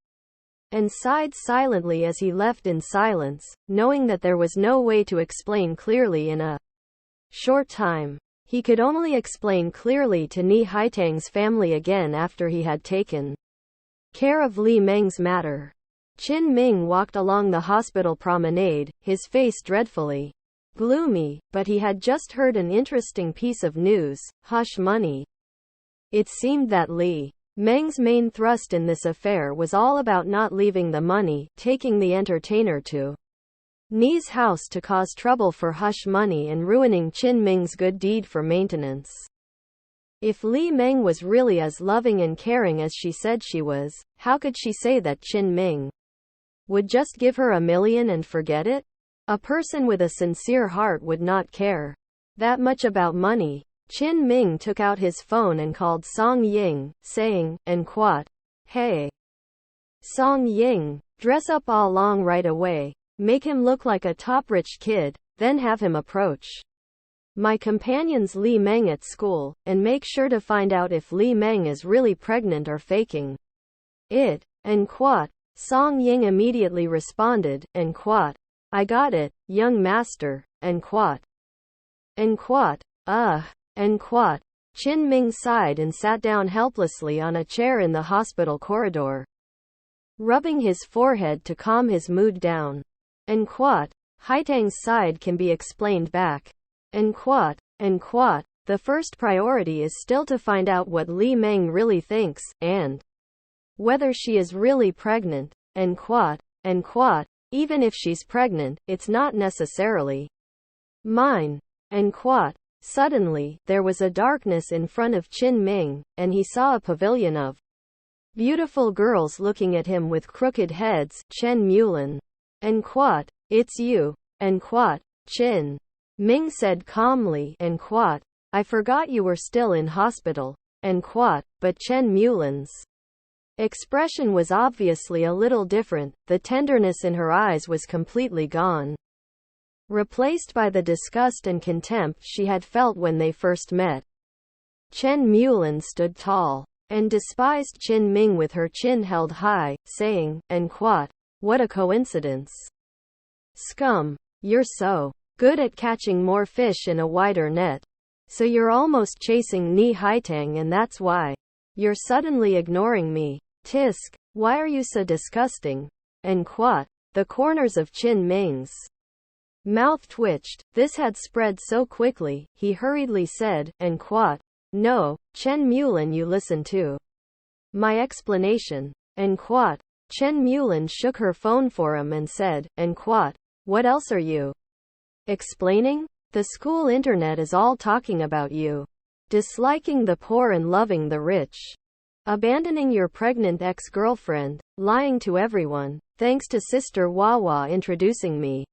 and sighed silently as he left in silence, knowing that there was no way to explain clearly in a short time. He could only explain clearly to Ni Haitang's family again after he had taken care of Li Meng's matter. Chin Ming walked along the hospital promenade, his face dreadfully gloomy, but he had just heard an interesting piece of news, hush money. It seemed that Li Meng's main thrust in this affair was all about not leaving the money, taking the entertainer to Ni's house to cause trouble for hush money and ruining Chin Ming's good deed for maintenance. If Li Meng was really as loving and caring as she said she was, how could she say that Chin Ming would just give her $1 million and forget it? A person with a sincere heart would not care that much about money. Chin Ming took out his phone and called Song Ying, saying, and quat. Hey, Song Ying, dress up all long right away. Make him look like a top rich kid, then have him approach my companion's Li Meng at school, and make sure to find out if Li Meng is really pregnant or faking it. And quat. Song Ying immediately responded, and quat. I got it, young master, and quat. And quat. And quat. Qin Ming sighed and sat down helplessly on a chair in the hospital corridor, rubbing his forehead to calm his mood down. And quat. Haitang's side can be explained back. And quat. And quat. The first priority is still to find out what Li Meng really thinks, and whether she is really pregnant. And quat. And quat. Even if she's pregnant, it's not necessarily mine. And quat. Suddenly, there was a darkness in front of Qin Ming, and he saw a pavilion of beautiful girls looking at him with crooked heads. Chen Mulan. And quat. It's you. And quat. Qin Ming said calmly. And quat. I forgot you were still in hospital. And quat. But Chen Mulan's expression was obviously a little different. The tenderness in her eyes was completely gone, replaced by the disgust and contempt she had felt when they first met. Chen Mulan stood tall and despised Qin Ming with her chin held high, saying, and quat. What a coincidence. Scum. You're so good at catching more fish in a wider net. So you're almost chasing Ni Haitang, and that's why you're suddenly ignoring me. Tisk. Why are you so disgusting? And quat. The corners of Qin Ming's mouth twitched. This had spread so quickly, he hurriedly said, and quat. No, Chen Mulan, you listen to my explanation. And quat. Chen Mulan shook her phone for him and said, and quat. What else are you explaining? The school internet is all talking about you disliking the poor and loving the rich, abandoning your pregnant ex-girlfriend, lying to everyone, thanks to Sister Wawa introducing me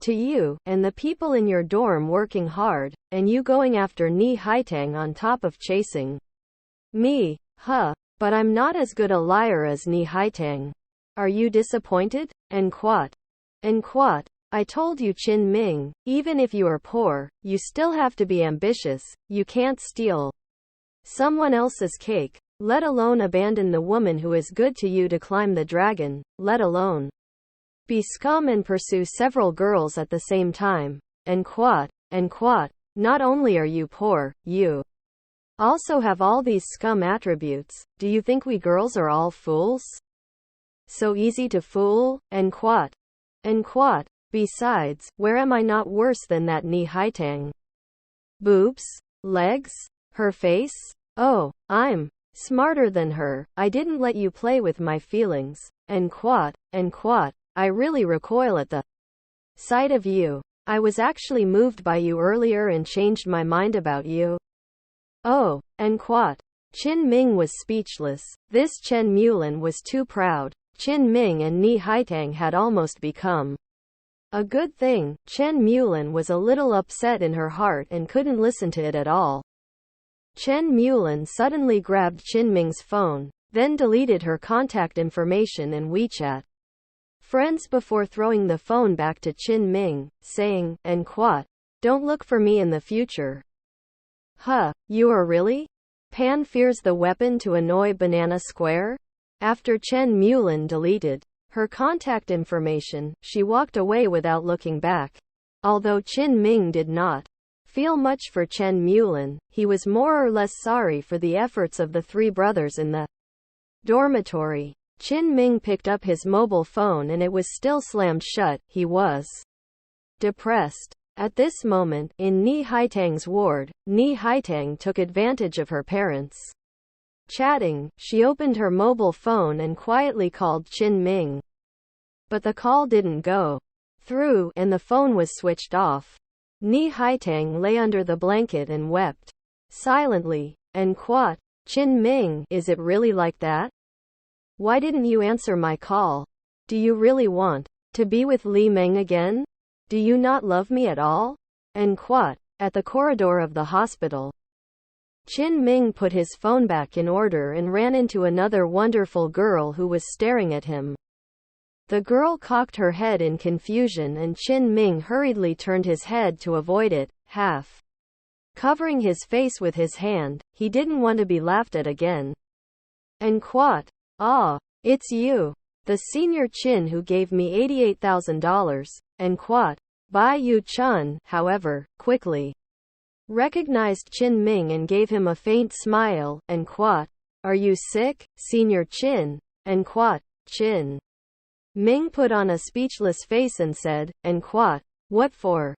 to you, and the people in your dorm working hard, and you going after Ni Haitang on top of chasing me. But I'm not as good a liar as Ni Haitang. Are you disappointed? And quat. And quat. I told you, Qin Ming, even if you are poor, you still have to be ambitious. You can't steal someone else's cake, let alone abandon the woman who is good to you to climb the dragon, let alone be scum and pursue several girls at the same time. And quat. And quat. Not only are you poor, you also have all these scum attributes. Do you think we girls are all fools? So easy to fool? And quat. And quat. Besides, where am I not worse than that Ni Haitang? Boobs? Legs? Her face? Oh, I'm smarter than her. I didn't let you play with my feelings. And quat. And quat. I really recoil at the sight of you. I was actually moved by you earlier and changed my mind about you. Oh, and quat. Qin Ming was speechless. This Chen Mulan was too proud. Qin Ming and Ni Haitang had almost become a good thing. Chen Mulan was a little upset in her heart and couldn't listen to it at all. Chen Mulan suddenly grabbed Qin Ming's phone, then deleted her contact information and WeChat friends before throwing the phone back to Qin Ming, saying, and quat. Don't look for me in the future. You are really? Pan fears the weapon to annoy Banana Square? After Chen Mulan deleted her contact information, she walked away without looking back. Although Qin Ming did not feel much for Chen Mulan, he was more or less sorry for the efforts of the three brothers in the dormitory. Qin Ming picked up his mobile phone and it was still slammed shut. He was depressed. At this moment, in Ni Haitang's ward, Ni Haitang took advantage of her parents chatting. She opened her mobile phone and quietly called Qin Ming. But the call didn't go through, and the phone was switched off. Ni Haitang lay under the blanket and wept silently. And quat. Qin Ming, is it really like that? Why didn't you answer my call? Do you really want to be with Li Meng again? Do you not love me at all? And quat. At the corridor of the hospital, Qin Ming put his phone back in order and ran into another wonderful girl who was staring at him. The girl cocked her head in confusion and Qin Ming hurriedly turned his head to avoid it, half covering his face with his hand. He didn't want to be laughed at again. And quat. It's you. The senior Chin who gave me $88,000, and Quat. Bai Yu Chun, however, quickly recognized Chin Ming and gave him a faint smile, and Quat. Are you sick, Senior Chin? And Quat. Chin Ming put on a speechless face and said, and Quat. What for?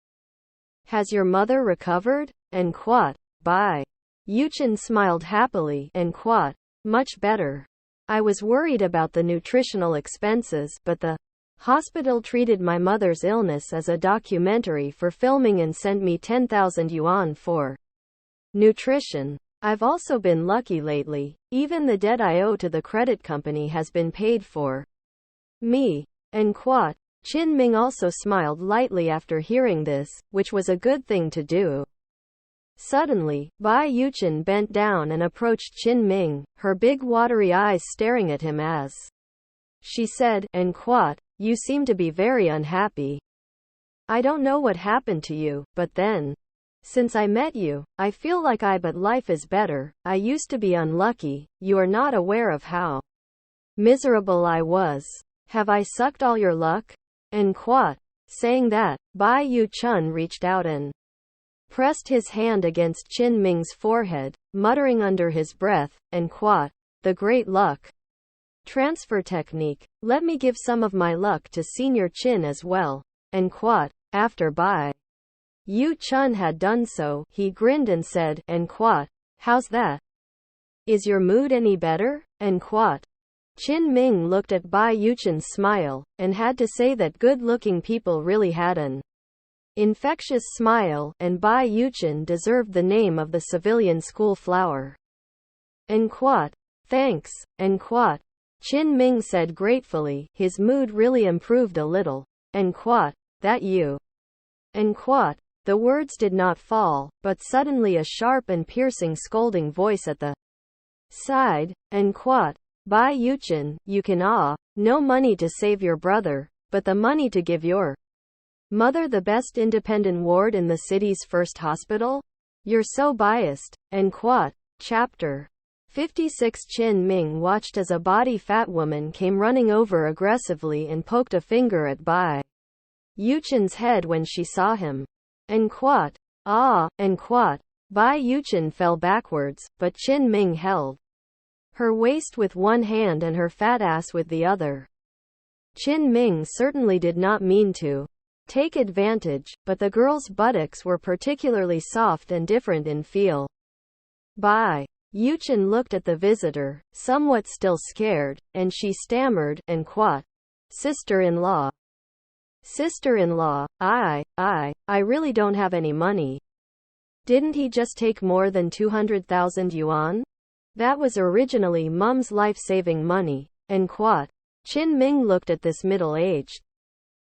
Has your mother recovered? And Quat. Bai Yu Chun smiled happily, and Quat. Much better. I was worried about the nutritional expenses, but the hospital treated my mother's illness as a documentary for filming and sent me 10,000 yuan for nutrition. I've also been lucky lately. Even the debt I owe to the credit company has been paid for me. And Quat. Chin Ming also smiled lightly after hearing this, which was a good thing to do. Suddenly, Bai Yu Chun bent down and approached Chin Ming, her big watery eyes staring at him as she said, and Quat. You seem to be very unhappy. I don't know what happened to you, but then, since I met you, I feel like but life is better. I used to be unlucky. You are not aware of how miserable I was. Have I sucked all your luck? And Quat. Saying that, Bai Yu Chun reached out and pressed his hand against Chin Ming's forehead, muttering under his breath, and Quat. The great luck transfer technique. Let me give some of my luck to Senior Chin as well. And Quat. After Bai Yu Chun had done so, he grinned and said, and Quat. How's that? Is your mood any better? And Quat. Chin Ming looked at Bai Yu Chun's smile, and had to say that good-looking people really had an infectious smile, and Bai Yu Chun deserved the name of the civilian school flower. And Quat. Thanks, and Quat. Chin Ming said gratefully, his mood really improved a little. And Quat. That you? And Quat. The words did not fall, but suddenly a sharp and piercing scolding voice at the side, and Quat. Bai Yu Chun, you can no money to save your brother, but the money to give your mother the best independent ward in the city's first hospital? You're so biased. And Quat. Chapter 56. Chin Ming watched as a body fat woman came running over aggressively and poked a finger at Bai Yu Chun's head when she saw him. And Quat. And Quat. Bai Yu Chun fell backwards, but Chin Ming held her waist with one hand and her fat ass with the other. Chin Ming certainly did not mean to take advantage, but the girl's buttocks were particularly soft and different in feel. Bai Yu Chun looked at the visitor, somewhat still scared, and she stammered, and Quat. Sister-in-law. Sister-in-law, I really don't have any money. Didn't he just take more than 200,000 yuan? That was originally Mum's life-saving money. And Quat. Chin Ming looked at this middle-aged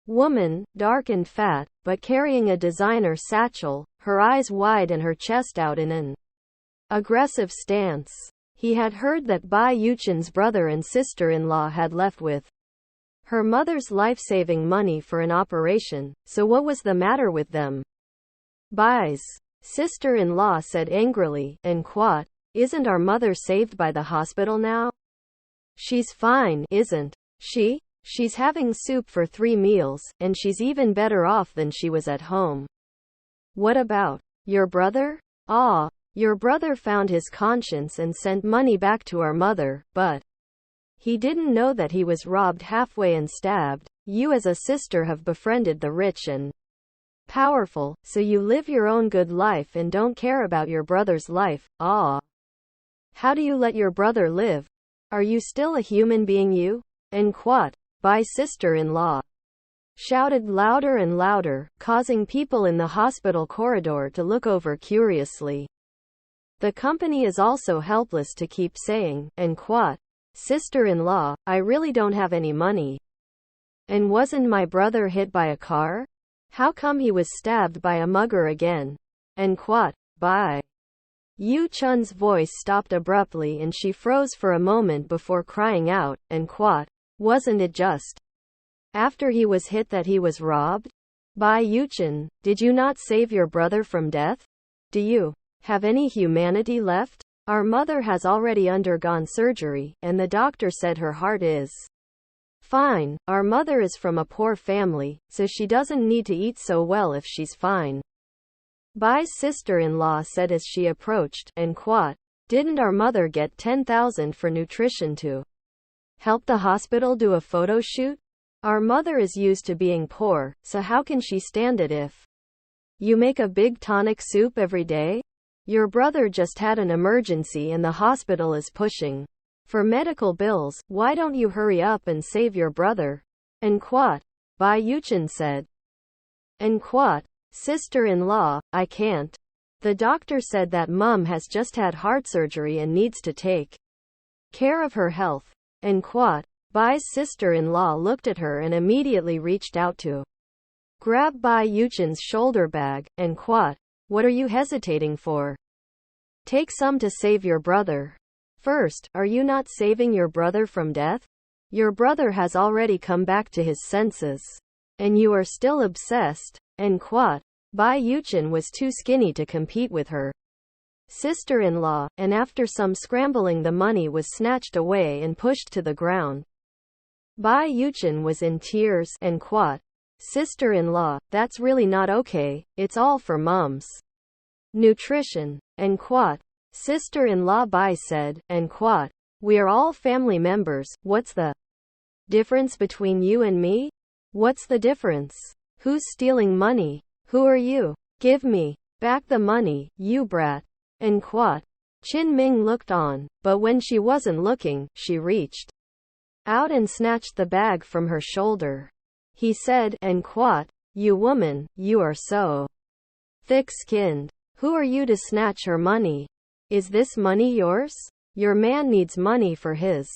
woman, dark and fat, but carrying a designer satchel, her eyes wide and her chest out in an aggressive stance. He had heard that Bai Yu Chun's brother and sister-in-law had left with her mother's life-saving money for an operation, so what was the matter with them? Bai's sister-in-law said angrily, and Quat. Isn't our mother saved by the hospital now? She's fine, isn't she? She's having soup for 3 meals, and she's even better off than she was at home. What about your brother? Your brother found his conscience and sent money back to our mother, but he didn't know that he was robbed halfway and stabbed. You as a sister have befriended the rich and powerful, so you live your own good life and don't care about your brother's life. How do you let your brother live? Are you still a human being, you? And Quat. Bai sister-in-law shouted louder and louder, causing people in the hospital corridor to look over curiously. The company is also helpless to keep saying, and Quat. Sister-in-law, I really don't have any money. And wasn't my brother hit by a car? How come he was stabbed by a mugger again? And Quat. Bai Yu Chun's voice stopped abruptly and she froze for a moment before crying out, and Quat. Wasn't it just after he was hit that he was robbed? Bai Yu Chun, did you not save your brother from death? Do you have any humanity left? Our mother has already undergone surgery, and the doctor said her heart is fine. Our mother is from a poor family, so she doesn't need to eat so well if she's fine. Bai's sister-in-law said as she approached, and quote, didn't our mother get 10,000 for nutrition to help the hospital do a photo shoot? Our mother is used to being poor, so how can she stand it if you make a big tonic soup every day? Your brother just had an emergency and the hospital is pushing for medical bills. Why don't you hurry up and save your brother? And quote, Bai Yuchen said. And quote, sister-in-law, I can't. The doctor said that mum has just had heart surgery and needs to take care of her health. And quote, Bai's sister-in-law looked at her and immediately reached out to grab Bai Yuchen's shoulder bag, and quote, what are you hesitating for? Take some to save your brother. First, are you not saving your brother from death? Your brother has already come back to his senses. And you are still obsessed. And quote, Bai Yuchen was too skinny to compete with her sister-in-law, and after some scrambling the money was snatched away and pushed to the ground. Bai Yuchen was in tears, and quote, sister-in-law, that's really not okay, it's all for mum's nutrition. And quote, sister-in-law Bai said, and quote, we are all family members, what's the difference between you and me? What's the difference? Who's stealing money? Who are you? Give me back the money, you brat. And quote, Qin Ming looked on, but when she wasn't looking, she reached out and snatched the bag from her shoulder. He said, and quote, you woman, you are so thick-skinned. Who are you to snatch her money? Is this money yours? Your man needs money for his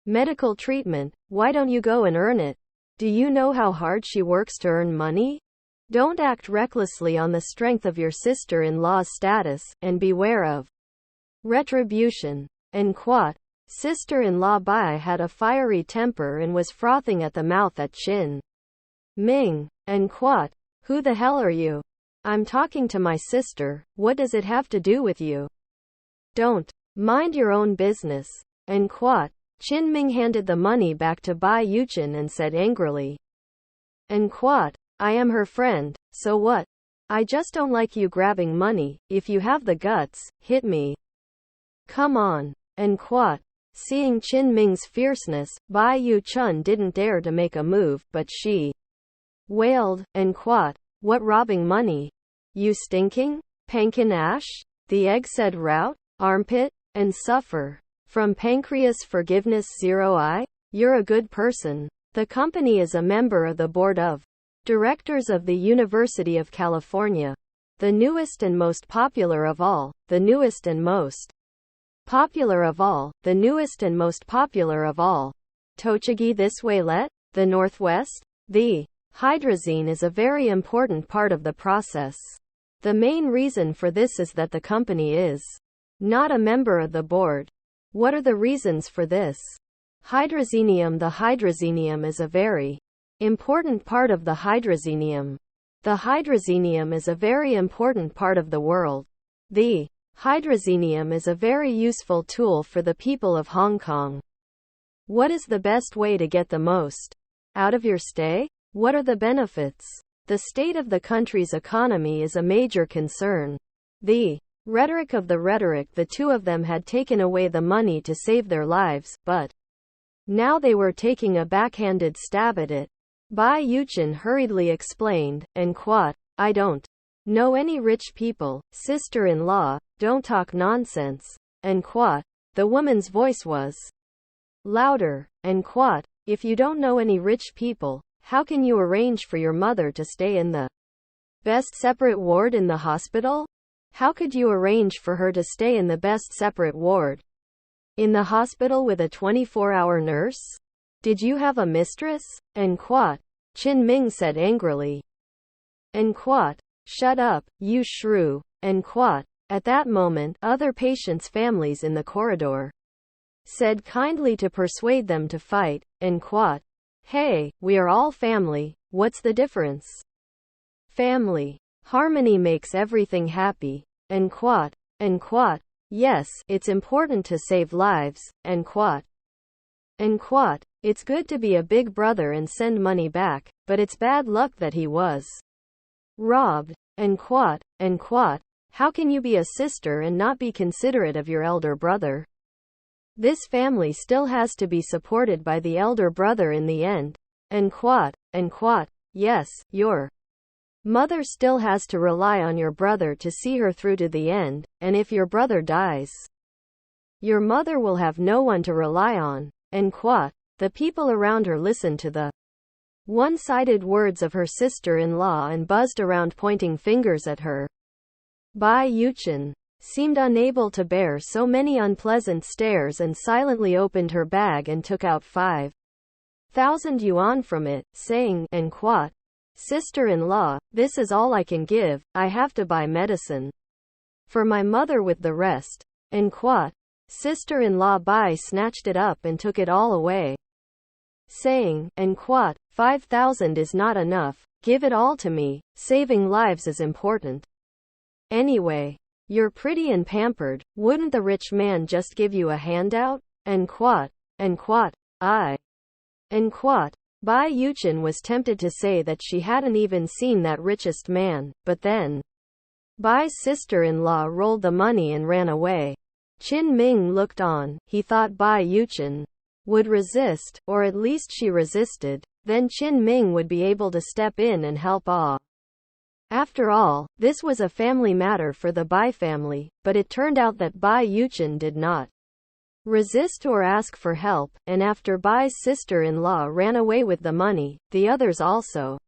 medical treatment. Why don't you go and earn it? Do you know how hard she works to earn money? Don't act recklessly on the strength of your sister-in-law's status, and beware of retribution. And quote, sister-in-law Bai had a fiery temper and was frothing at the mouth at Qin Ming. And quote, who the hell are you? I'm talking to my sister, what does it have to do with you? Don't mind your own business. And quote, Qin Ming handed the money back to Bai Yuchen and said angrily. And quote, I am her friend, so what? I just don't like you grabbing money. If you have the guts, hit me. Come on. And quote, seeing Qin Ming's fierceness, Bai Yuchen didn't dare to make a move, but she wailed, and quote, what robbing money? You stinking? Pankin ash? The egg said rout, armpit, and suffer. From Pancreas Forgiveness 0I? You're a good person. The company is a member of the board of directors of the University of California. The newest and most popular of all. The newest and most popular of all. The newest and most popular of all. Tochigi this way let? The Northwest? The hydrazine is a very important part of the process. The main reason for this is that the company is not a member of the board. What are the reasons for this? Hydrazinium. The hydrazinium is a very important part of the hydrazinium. The hydrazinium is a very important part of the world. The hydrazinium is a very useful tool for the people of Hong Kong. What is the best way to get the most out of your stay? What are the benefits? The state of the country's economy is a major concern. The rhetoric of the rhetoric. The two of them had taken away the money to save their lives, but now they were taking a backhanded stab at it. Bai Yuchen hurriedly explained, and quote, I don't know any rich people, sister-in-law, don't talk nonsense. And quote, the woman's voice was louder. And quote, if you don't know any rich people, how can you arrange for your mother to stay in the best separate ward in the hospital? How could you arrange for her to stay in the best separate ward in the hospital with a 24-hour nurse? Did you have a mistress? And quote, Qin Ming said angrily. And quote, shut up, you shrew. And quote, at that moment, other patients' families in the corridor said kindly to persuade them to fight. And quote, hey, we are all family, what's the difference? Family. Harmony makes everything happy. And quote, Yes, it's important to save lives, and quote. And quote, it's good to be a big brother and send money back, but it's bad luck that he was robbed. And quote, how can you be a sister and not be considerate of your elder brother? This family still has to be supported by the elder brother in the end. And quote, yes, your mother still has to rely on your brother to see her through to the end, and if your brother dies, your mother will have no one to rely on. And quote, the people around her listened to the one-sided words of her sister-in-law and buzzed around pointing fingers at her. Bai Yuchen seemed unable to bear so many unpleasant stares and silently opened her bag and took out 5,000 yuan from it, saying, and quote, sister-in-law, this is all I can give, I have to buy medicine for my mother with the rest. And quote, sister-in-law Bai snatched it up and took it all away, saying, and quote, 5,000 is not enough, give it all to me, saving lives is important. Anyway, you're pretty and pampered, wouldn't the rich man just give you a handout? And quote, I. And quote, Bai Yuchen was tempted to say that she hadn't even seen that richest man, but then Bai's sister-in-law rolled the money and ran away. Qin Ming looked on. He thought Bai Yuchen would resist, or at least she resisted, then Qin Ming would be able to step in and help. After all, this was a family matter for the Bai family, but it turned out that Bai Yuchen did not resist or ask for help, and after Bai's sister-in-law ran away with the money, the others also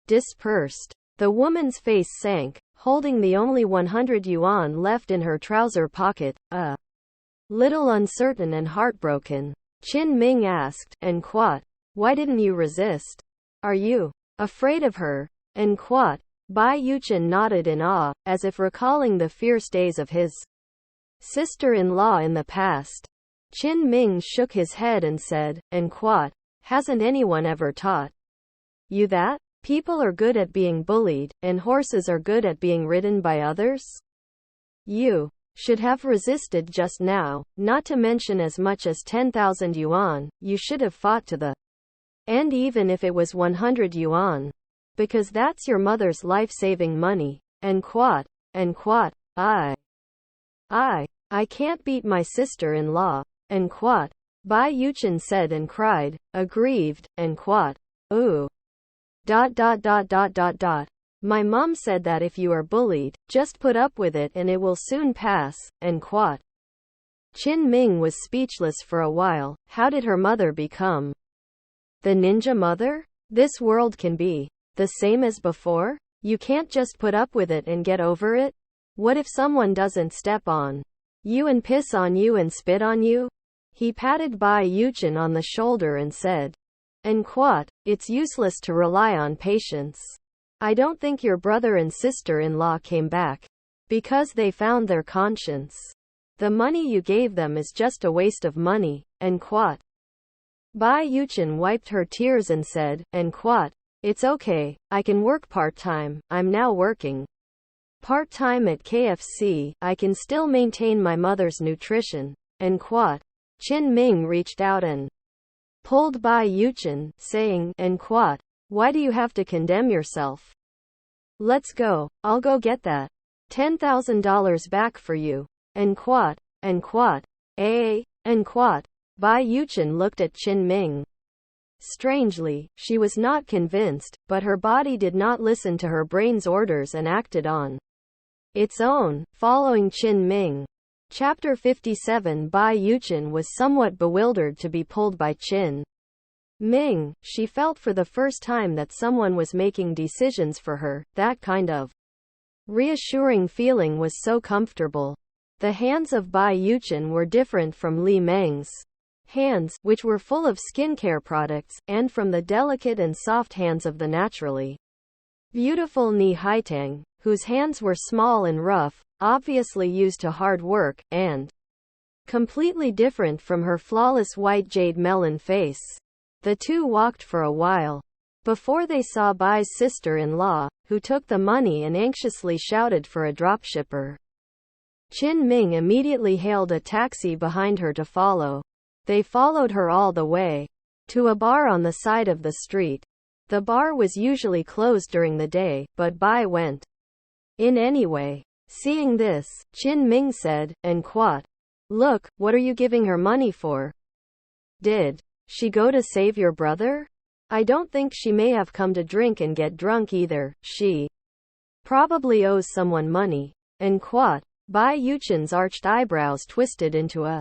dispersed. The woman's face sank, holding the only 100 yuan left in her trouser pocket, a little uncertain and heartbroken. Qin Ming asked, and quote, why didn't you resist? Are you afraid of her? And quote, Bai Yuchen nodded in awe, as if recalling the fierce days of his sister-in-law in the past. Qin Ming shook his head and said, and quote, hasn't anyone ever taught you that? People are good at being bullied, and horses are good at being ridden by others? You should have resisted just now, not to mention as much as 10,000 yuan, you should have fought to the end even if it was 100 yuan. Because that's your mother's life-saving money. And quote, I can't beat my sister-in-law. And quote, Bai Yuchen said and cried, aggrieved, and quote, ooh. My mom said that if you are bullied, just put up with it and it will soon pass, and quote. Qin Ming was speechless for a while. How did her mother become the ninja mother? This world can be the same as before? You can't just put up with it and get over it? What if someone doesn't step on you and piss on you and spit on you? He patted Bai Yuchen on the shoulder and said, and quote, it's useless to rely on patience. I don't think your brother and sister-in-law came back because they found their conscience. The money you gave them is just a waste of money. And quote. Bai Yuchen wiped her tears and said, and quote, it's okay, I can work part-time, I'm now working part-time at KFC, I can still maintain my mother's nutrition. And quote. Qin Ming reached out and pulled Bai Yuchen, saying, and quote, why do you have to condemn yourself? Let's go, I'll go get that $10,000 back for you. And quote. And quote. Bai Yuchen looked at Qin Ming. Strangely, she was not convinced, but her body did not listen to her brain's orders and acted on its own, following Qin Ming. Chapter 57. Bai Yuchen was somewhat bewildered to be pulled by Qin Ming. She felt for the first time that someone was making decisions for her. That kind of reassuring feeling was so comfortable. The hands of Bai Yuchen were different from Li Meng's hands, which were full of skincare products, and from the delicate and soft hands of the naturally beautiful Ni Haitang, whose hands were small and rough, obviously used to hard work, and completely different from her flawless white jade melon face. The two walked for a while before they saw Bai's sister-in-law, who took the money and anxiously shouted for a dropshipper. Qin Ming immediately hailed a taxi behind her to follow. They followed her all the way to a bar on the side of the street. The bar was usually closed during the day, but Bai went in anyway. Seeing this, Qin Ming said, and Quat, "Look, what are you giving her money for? Did she go to save your brother? I don't think she may have come to drink and get drunk either. She probably owes someone money." And Quat, Bai Yuchen's arched eyebrows twisted into a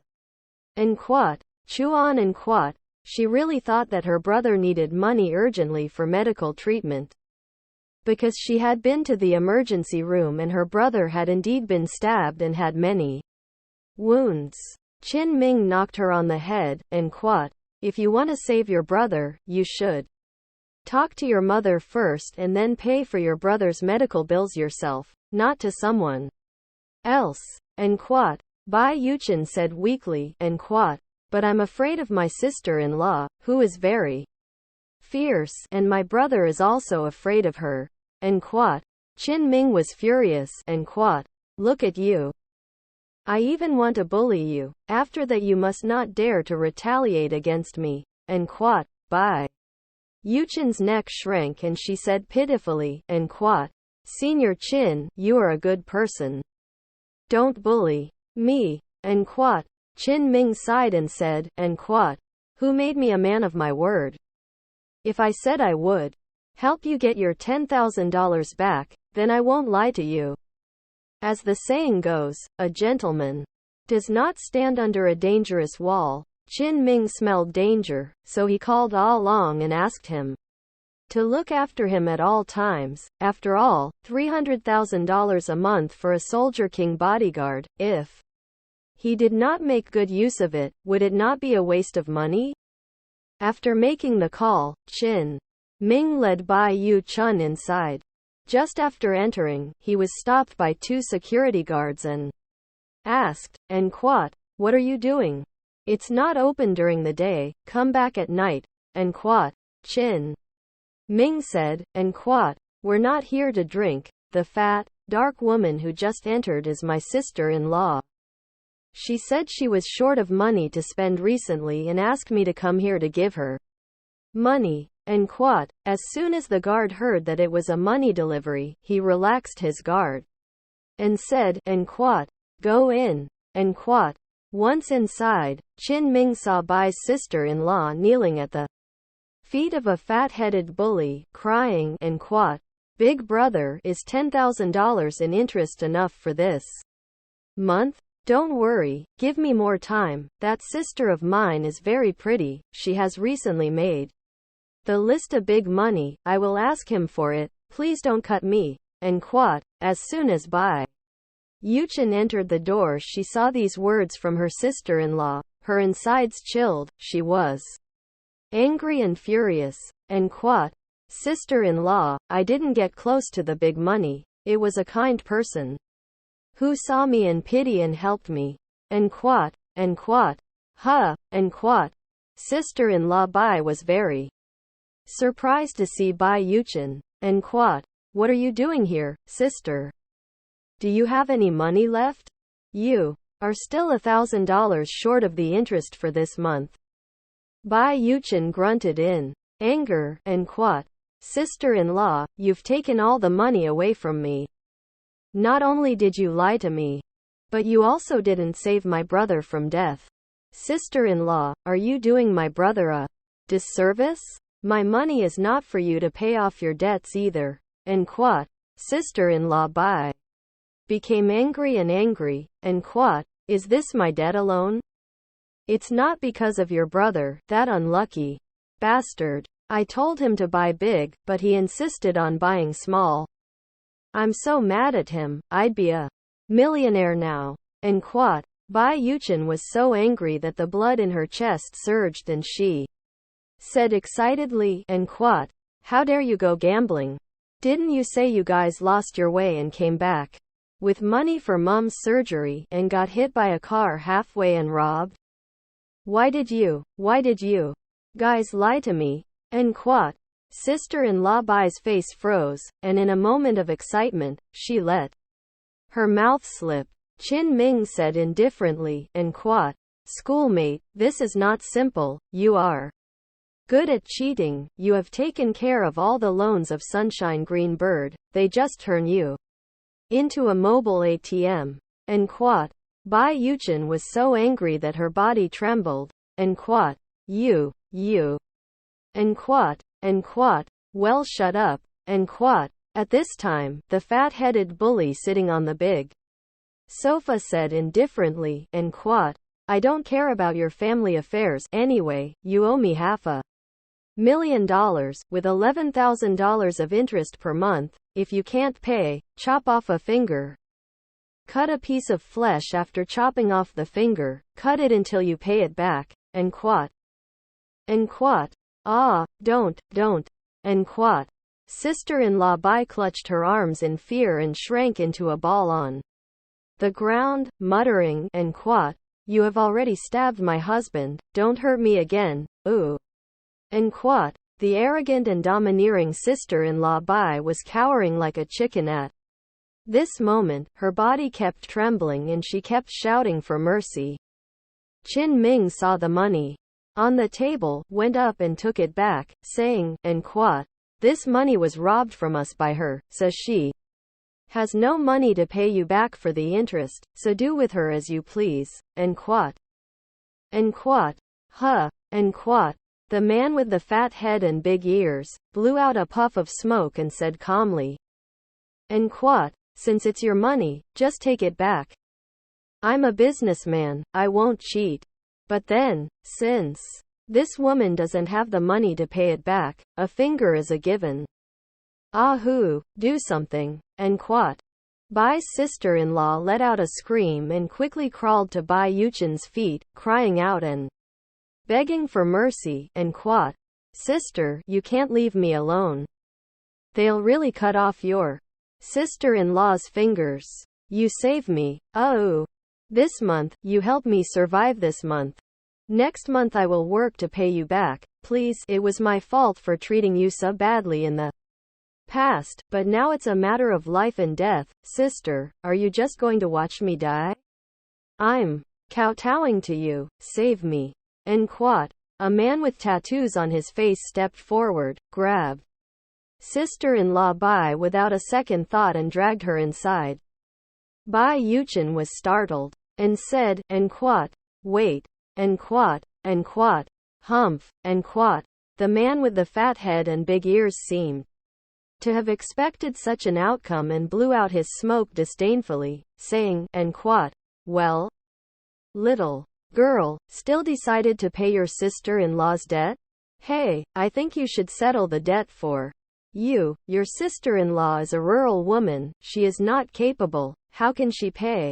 and Quat, Chuan and Quat, she really thought that her brother needed money urgently for medical treatment. Because she had been to the emergency room and her brother had indeed been stabbed and had many wounds. Qin Ming knocked her on the head, and Quat, "If you want to save your brother, you should talk to your mother first and then pay for your brother's medical bills yourself, not to someone else." And Quat, Bai Yuchen said weakly, and Quat, "But I'm afraid of my sister-in-law, who is very fierce, and my brother is also afraid of her." And Quat, Qin Ming was furious, and Quat, "Look at you. I even want to bully you. After that you must not dare to retaliate against me." And Quat, Bai Yuchen's neck shrank and she said pitifully, and Quat, "Senior Qin, you are a good person. Don't bully me." And Quat, Qin Ming sighed and said, and Quat, "Who made me a man of my word? If I said I would help you get your $10,000 back, then I won't lie to you. As the saying goes, a gentleman does not stand under a dangerous wall." Qin Ming smelled danger, so he called Ah Long and asked him to look after him at all times. After all, $300,000 a month for a Soldier King bodyguard, if he did not make good use of it, would it not be a waste of money? After making the call, Qin Ming led Bai Yu Chun inside. Just after entering, he was stopped by two security guards and asked, and Quat, "What are you doing? It's not open during the day, come back at night." And Quat, Qin Ming said, and Quat, "We're not here to drink. The fat, dark woman who just entered is my sister-in-law. She said she was short of money to spend recently and asked me to come here to give her money." And Quat, as soon as the guard heard that it was a money delivery, he relaxed his guard and said, and Quat, "Go in." And Quat, once inside, Qin Ming saw Bai's sister-in-law kneeling at the feet of a fat-headed bully, crying, and Quat, "Big brother, is $10,000 in interest enough for this month? Don't worry, give me more time. That sister of mine is very pretty, she has recently made the list of big money, I will ask him for it, please don't cut me." And Quat, as soon as Bai Yuchen entered the door she saw these words from her sister-in-law, her insides chilled, she was angry and furious. And Quat, "Sister-in-law, I didn't get close to the big money, it was a kind person who saw me in pity and helped me." And Quat, huh, and Quat, sister-in-law Bai was very surprised to see Bai Yuchen. And Quat, "What are you doing here, sister? Do you have any money left? You are still $1,000 short of the interest for this month." Bai Yuchen grunted in anger, and Quat, "Sister-in-law, you've taken all the money away from me. Not only did you lie to me, but you also didn't save my brother from death. Sister-in-law, are you doing my brother a disservice? My money is not for you to pay off your debts either." And Quat, sister-in-law Bai became angry, and Quat, "Is this my debt alone? It's not because of your brother, that unlucky bastard. I told him to buy big, but he insisted on buying small. I'm so mad at him, I'd be a millionaire now." And Quat, Bai Yuchen was so angry that the blood in her chest surged and she said excitedly, and Quat, "How dare you go gambling? Didn't you say you guys lost your way and came back with money for Mom's surgery and got hit by a car halfway and robbed? Why did you guys lie to me?" And Quat, sister-in-law Bai's face froze, and in a moment of excitement, she let her mouth slip. Chin Ming said indifferently, and quote, schoolmate, this is not simple, you are good at cheating, you have taken care of all the loans of Sunshine Green Bird, they just turn you into a mobile ATM. And quote, Bai Yuchen was so angry that her body trembled, and quote, you, and quote, well shut up, and quote. At this time, the fat-headed bully sitting on the big sofa said indifferently, and quote, I don't care about your family affairs, anyway, you owe me $500,000, with $11,000 of interest per month, if you can't pay, chop off a finger. Cut a piece of flesh after chopping off the finger, cut it until you pay it back, and quote. Ah, don't, and quote. Sister-in-law Bai clutched her arms in fear and shrank into a ball on the ground, muttering, and quote, you have already stabbed my husband, don't hurt me again, ooh. And quote. The arrogant and domineering sister-in-law Bai was cowering like a chicken at this moment. Her body kept trembling and she kept shouting for mercy. Chin Ming saw the money on the table, went up and took it back, saying, and quote, this money was robbed from us by her, so she has no money to pay you back for the interest, so do with her as you please, and quote. Huh, and quote. The man with the fat head and big ears blew out a puff of smoke and said calmly, and quote, since it's your money, just take it back. I'm a businessman, I won't cheat. But then, since this woman doesn't have the money to pay it back, a finger is a given. Ahoo, do something, and quote. Bai's sister-in-law let out a scream and quickly crawled to Bai Yuchen's feet, crying out and begging for mercy, and quote. Sister, you can't leave me alone. They'll really cut off your sister-in-law's fingers. You save me. Oh. This month, you help me survive this month. Next month I will work to pay you back. Please, it was my fault for treating you so badly in the past, but now it's a matter of life and death. Sister, are you just going to watch me die? I'm kowtowing to you. Save me. And quote. A man with tattoos on his face stepped forward, grabbed sister-in-law Bai without a second thought and dragged her inside. Bai Yuchen was startled, and said, and quote, wait, and quote, humph, and quote. The man with the fat head and big ears seemed to have expected such an outcome and blew out his smoke disdainfully, saying, and quote, well, little girl, still decided to pay your sister-in-law's debt? Hey, I think you should settle the debt for you. Your sister-in-law is a rural woman, she is not capable, how can she pay?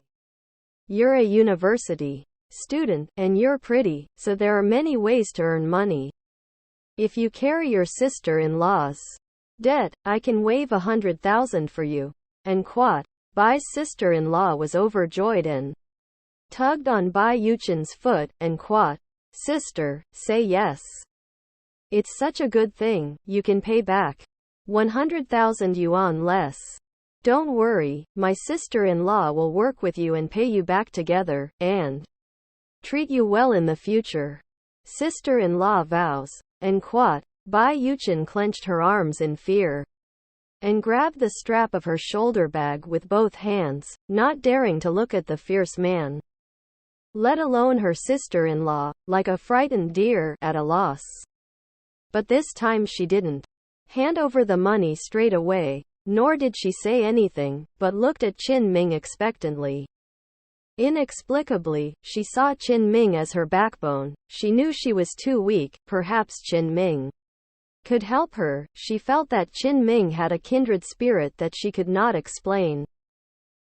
You're a university student, and you're pretty, so there are many ways to earn money. If you carry your sister-in-law's debt, I can waive $100,000 for you. And quote. Bai's sister-in-law was overjoyed and tugged on Bai Yuchen's foot, and quote. Sister, say yes. It's such a good thing, you can pay back 100,000 yuan less. Don't worry, my sister-in-law will work with you and pay you back together, and treat you well in the future. Sister-in-law vows. And quote. Bai Yuchen clenched her arms in fear and grabbed the strap of her shoulder bag with both hands, not daring to look at the fierce man, let alone her sister-in-law, like a frightened deer, at a loss. But this time she didn't hand over the money straight away, nor did she say anything, but looked at Chin Ming expectantly. Inexplicably, she saw Chin Ming as her backbone. She knew she was too weak, perhaps Chin Ming could help her. She felt that Chin Ming had a kindred spirit that she could not explain.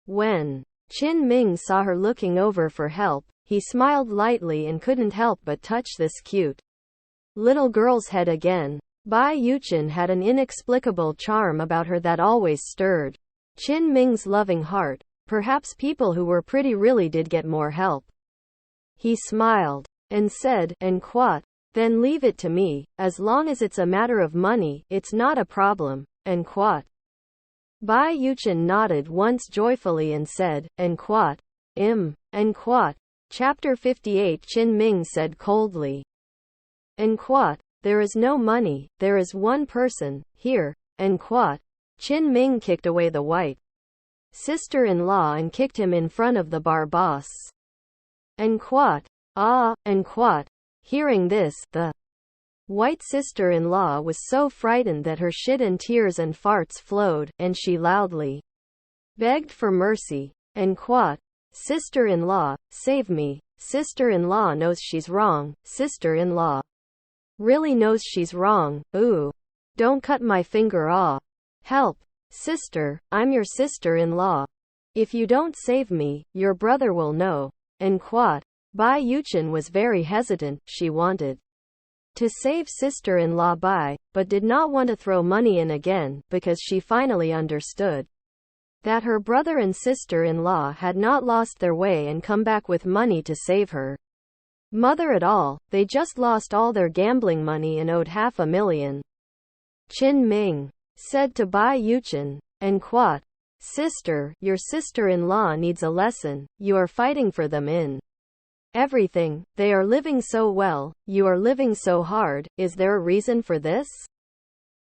When Chin Ming saw her looking over for help, he smiled lightly and couldn't help but touch this cute little girl's head again. Bai Yuchen had an inexplicable charm about her that always stirred Chin Ming's loving heart. Perhaps people who were pretty really did get more help. He smiled and said, and quote, then leave it to me, as long as it's a matter of money, it's not a problem, and quote. Bai Yuchen nodded once joyfully and said, and quote, And quat. Chapter 58 Qin Ming said coldly. And quat. There is no money, there is one person, here. And quat. Qin Ming kicked away the white sister-in-law and kicked him in front of the bar boss. And quat. Ah, and quat. Hearing this, the white sister-in-law was so frightened that her shit and tears and farts flowed, and she loudly begged for mercy. And quat. Sister-in-law, save me. Sister-in-law knows she's wrong. Sister-in-law really knows she's wrong. Ooh. Don't cut my finger off. Help. Sister, I'm your sister-in-law. If you don't save me, your brother will know. And quat. Bai Yuchen was very hesitant. She wanted to save sister-in-law Bai, but did not want to throw money in again, because she finally understood that her brother and sister-in-law had not lost their way and come back with money to save her mother at all. They just lost all their gambling money and owed $500,000. Qin Ming said to Bai Yuchen. And quat. Sister, your sister-in-law needs a lesson. You are fighting for them in everything. They are living so well. You are living so hard. Is there a reason for this?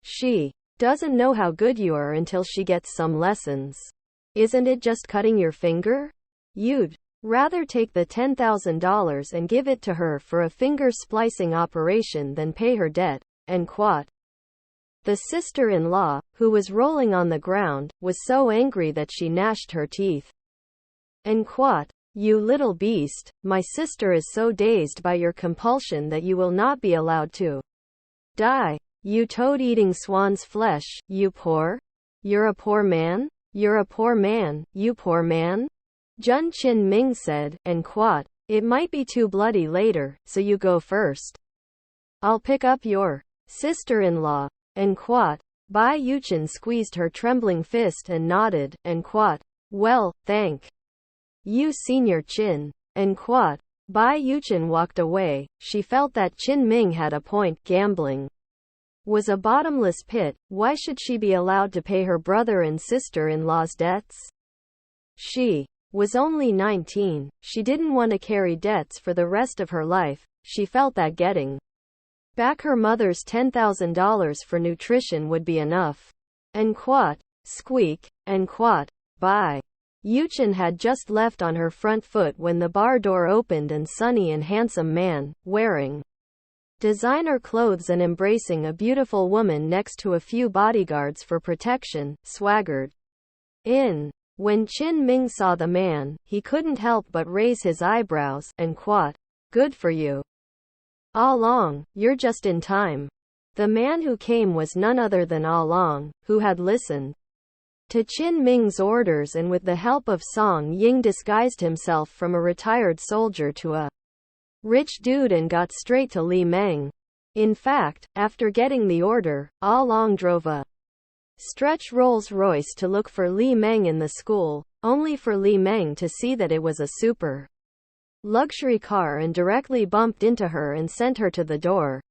She doesn't know how good you are until she gets some lessons. Isn't it just cutting your finger? You'd rather take the $10,000 and give it to her for a finger splicing operation than pay her debt. And quat. The sister-in-law, who was rolling on the ground, was so angry that she gnashed her teeth. And quat. You little beast, my sister is so dazed by your compulsion that you will not be allowed to die. You toad-eating swan's flesh, you poor? You're a poor man? You're a poor man, you poor man? Jun Qin Ming said. And quat. It might be too bloody later, so you go first. I'll pick up your sister-in-law. And quat. Bai Yuchen squeezed her trembling fist and nodded. And quat. Well, thank you, Senior Qin. And quat. Bai Yuchen walked away. She felt that Qin Ming had a point. Gambling was a bottomless pit. Why should she be allowed to pay her brother and sister-in-law's debts? She was only 19. She didn't want to carry debts for the rest of her life. She felt that getting back her mother's $10,000 for nutrition would be enough. And quat. Squeak. And quat. Bai Yuchen had just left on her front foot when the bar door opened and sunny and handsome man, wearing designer clothes and embracing a beautiful woman next to a few bodyguards for protection, swaggered in. When Qin Ming saw the man, he couldn't help but raise his eyebrows. And quat. Good for you. Ah Long, you're just in time. The man who came was none other than Ah Long, who had listened to Qin Ming's orders and with the help of Song Ying disguised himself from a retired soldier to a rich dude and got straight to Li Meng. In fact, after getting the order, Ah Long drove a stretch Rolls-Royce to look for Li Meng in the school, only for Li Meng to see that it was a super luxury car and directly bumped into her and sent her to the door.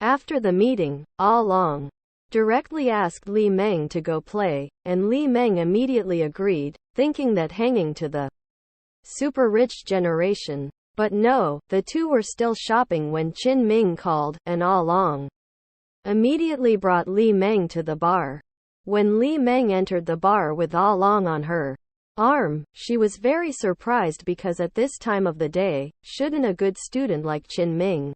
After the meeting, Ah Long directly asked Li Meng to go play, and Li Meng immediately agreed, thinking that hanging to the super rich generation. But no, the two were still shopping when Qin Ming called, and Ah Long immediately brought Li Meng to the bar. When Li Meng entered the bar with Ah Long on her arm, she was very surprised because at this time of the day, shouldn't a good student like Qin Ming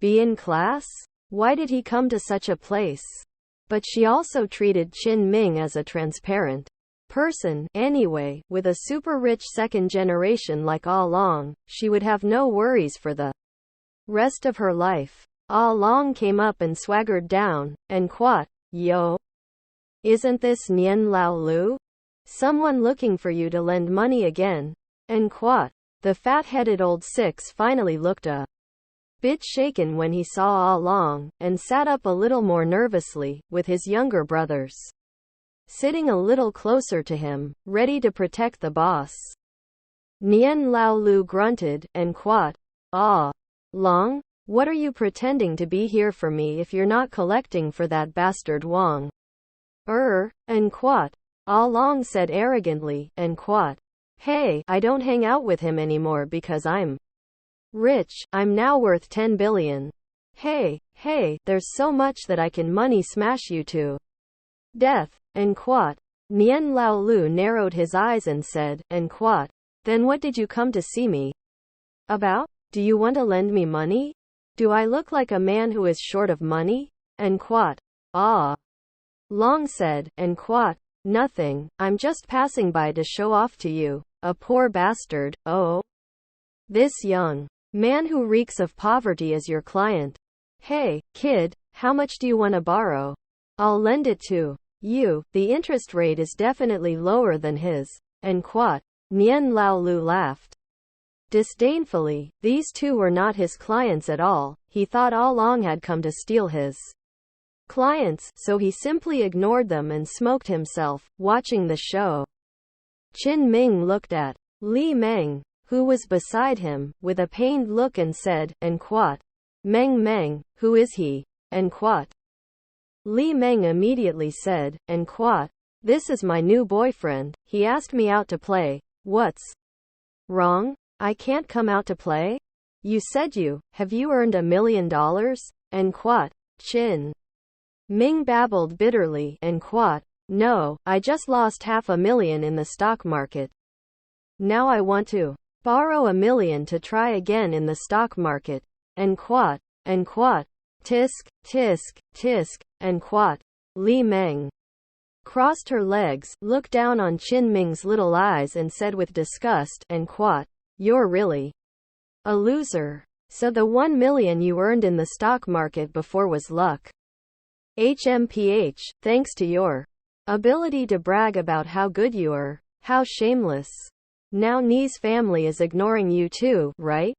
be in class? Why did he come to such a place? But she also treated Qin Ming as a transparent person. Anyway, with a super rich second generation like Ah Long, she would have no worries for the rest of her life. Ah Long came up and swaggered down, and quat. Yo. Isn't this Nian Lao Lu? Someone looking for you to lend money again? And quat. The fat-headed old six finally looked a bit shaken when he saw Ah Long, and sat up a little more nervously, with his younger brothers sitting a little closer to him, ready to protect the boss. Nian Lao Lu grunted, and quat. Ah Long? What are you pretending to be here for me if you're not collecting for that bastard Wang? And quat. Ah Long said arrogantly, and quat. Hey, I don't hang out with him anymore because I'm rich. I'm now worth 10 billion. Hey, there's so much that I can money smash you to death. And quat. Nien Lao Lu narrowed his eyes and said, and quat. Then what did you come to see me about? Do you want to lend me money? Do I look like a man who is short of money? And quat. Ah. Long said, and quat. Nothing, I'm just passing by to show off to you, a poor bastard. Oh. This young man who reeks of poverty is your client. Hey, kid, how much do you want to borrow? I'll lend it to you. The interest rate is definitely lower than his. And quat. Nien Lao Lu laughed disdainfully. These two were not his clients at all. He thought all along had come to steal his clients, so he simply ignored them and smoked himself, watching the show. Qin Ming looked at Li Meng, who was beside him, with a pained look and said, and quat. Meng, who is he? And quat. Li Meng immediately said, and quat. This is my new boyfriend. He asked me out to play. What's wrong? I can't come out to play? You said have you earned $1 million? And quat. Qin Ming babbled bitterly, and quat. No, I just lost $500,000 in the stock market. Now I want to borrow $1 million to try again in the stock market. And quat. Tisk, and quat. Li Meng crossed her legs, looked down on Qin Ming's little eyes and said with disgust, and quat. You're really a loser. So the $1 million you earned in the stock market before was luck. HMPH, thanks to your ability to brag about how good you are. How shameless. Now Ni's family is ignoring you too, right?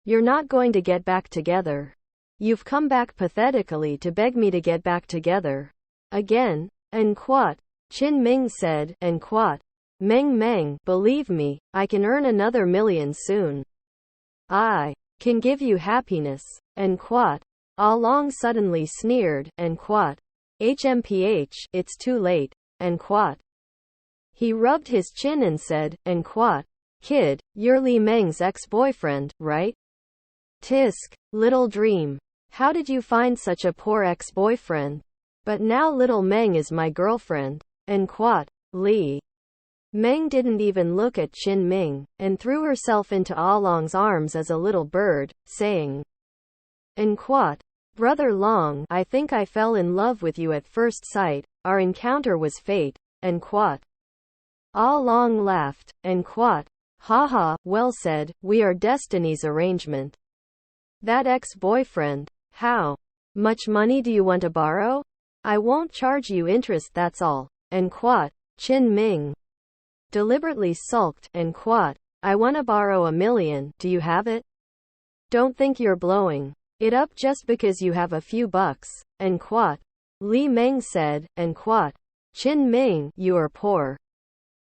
You're not going to get back together. You've come back pathetically to beg me to get back together again. And quat. Qin Ming said, and quat. Meng, believe me, I can earn another $1 million soon. I can give you happiness. And quat. Ah Long suddenly sneered, and quat. HMPH, it's too late. And quat. He rubbed his chin and said, and quat. Kid, you're Li Meng's ex-boyfriend, right? Tisk, little dream. How did you find such a poor ex-boyfriend? But now little Meng is my girlfriend. And quat. Li Meng didn't even look at Qin Ming, and threw herself into Ah Long's arms as a little bird, saying, and quat. Brother Long, I think I fell in love with you at first sight. Our encounter was fate. And quat. Ah Long laughed, and quat. Ha, well said, we are destiny's arrangement. That ex-boyfriend. How much money do you want to borrow? I won't charge you interest, that's all. And quat. Qin Ming deliberately sulked, and quat. I want to borrow $1 million, do you have it? Don't think you're blowing it up just because you have a few bucks. And quat. Li Meng said, and quat. Qin Ming, you are poor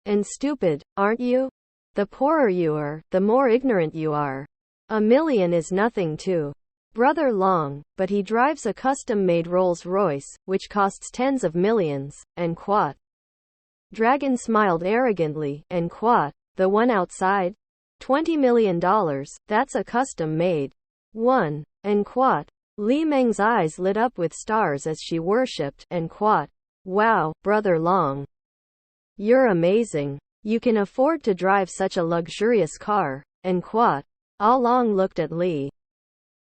and stupid, aren't you? The poorer you are, the more ignorant you are. $1 million is nothing to Brother Long, but he drives a custom-made Rolls-Royce, which costs tens of millions. And quat. Dragon smiled arrogantly, and quat. The one outside? $20 million, that's a custom-made one. And quat. Li Meng's eyes lit up with stars as she worshipped, and quat. Wow, Brother Long. You're amazing. You can afford to drive such a luxurious car. And quat. Ah Long looked at Li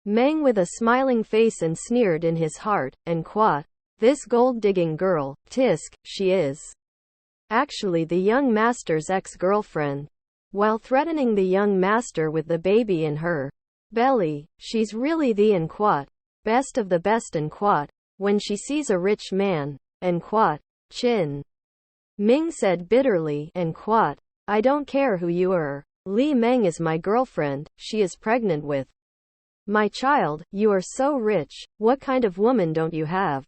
Meng with a smiling face and sneered in his heart, and quat. This gold-digging girl, Tisk, she is actually the young master's ex-girlfriend. While threatening the young master with the baby in her belly, she's really the and quat. Best of the best and quat. When she sees a rich man. And quat. Qin Ming said bitterly, and quat. I don't care who you are. Li Meng is my girlfriend, she is pregnant with my child. You are so rich, what kind of woman don't you have?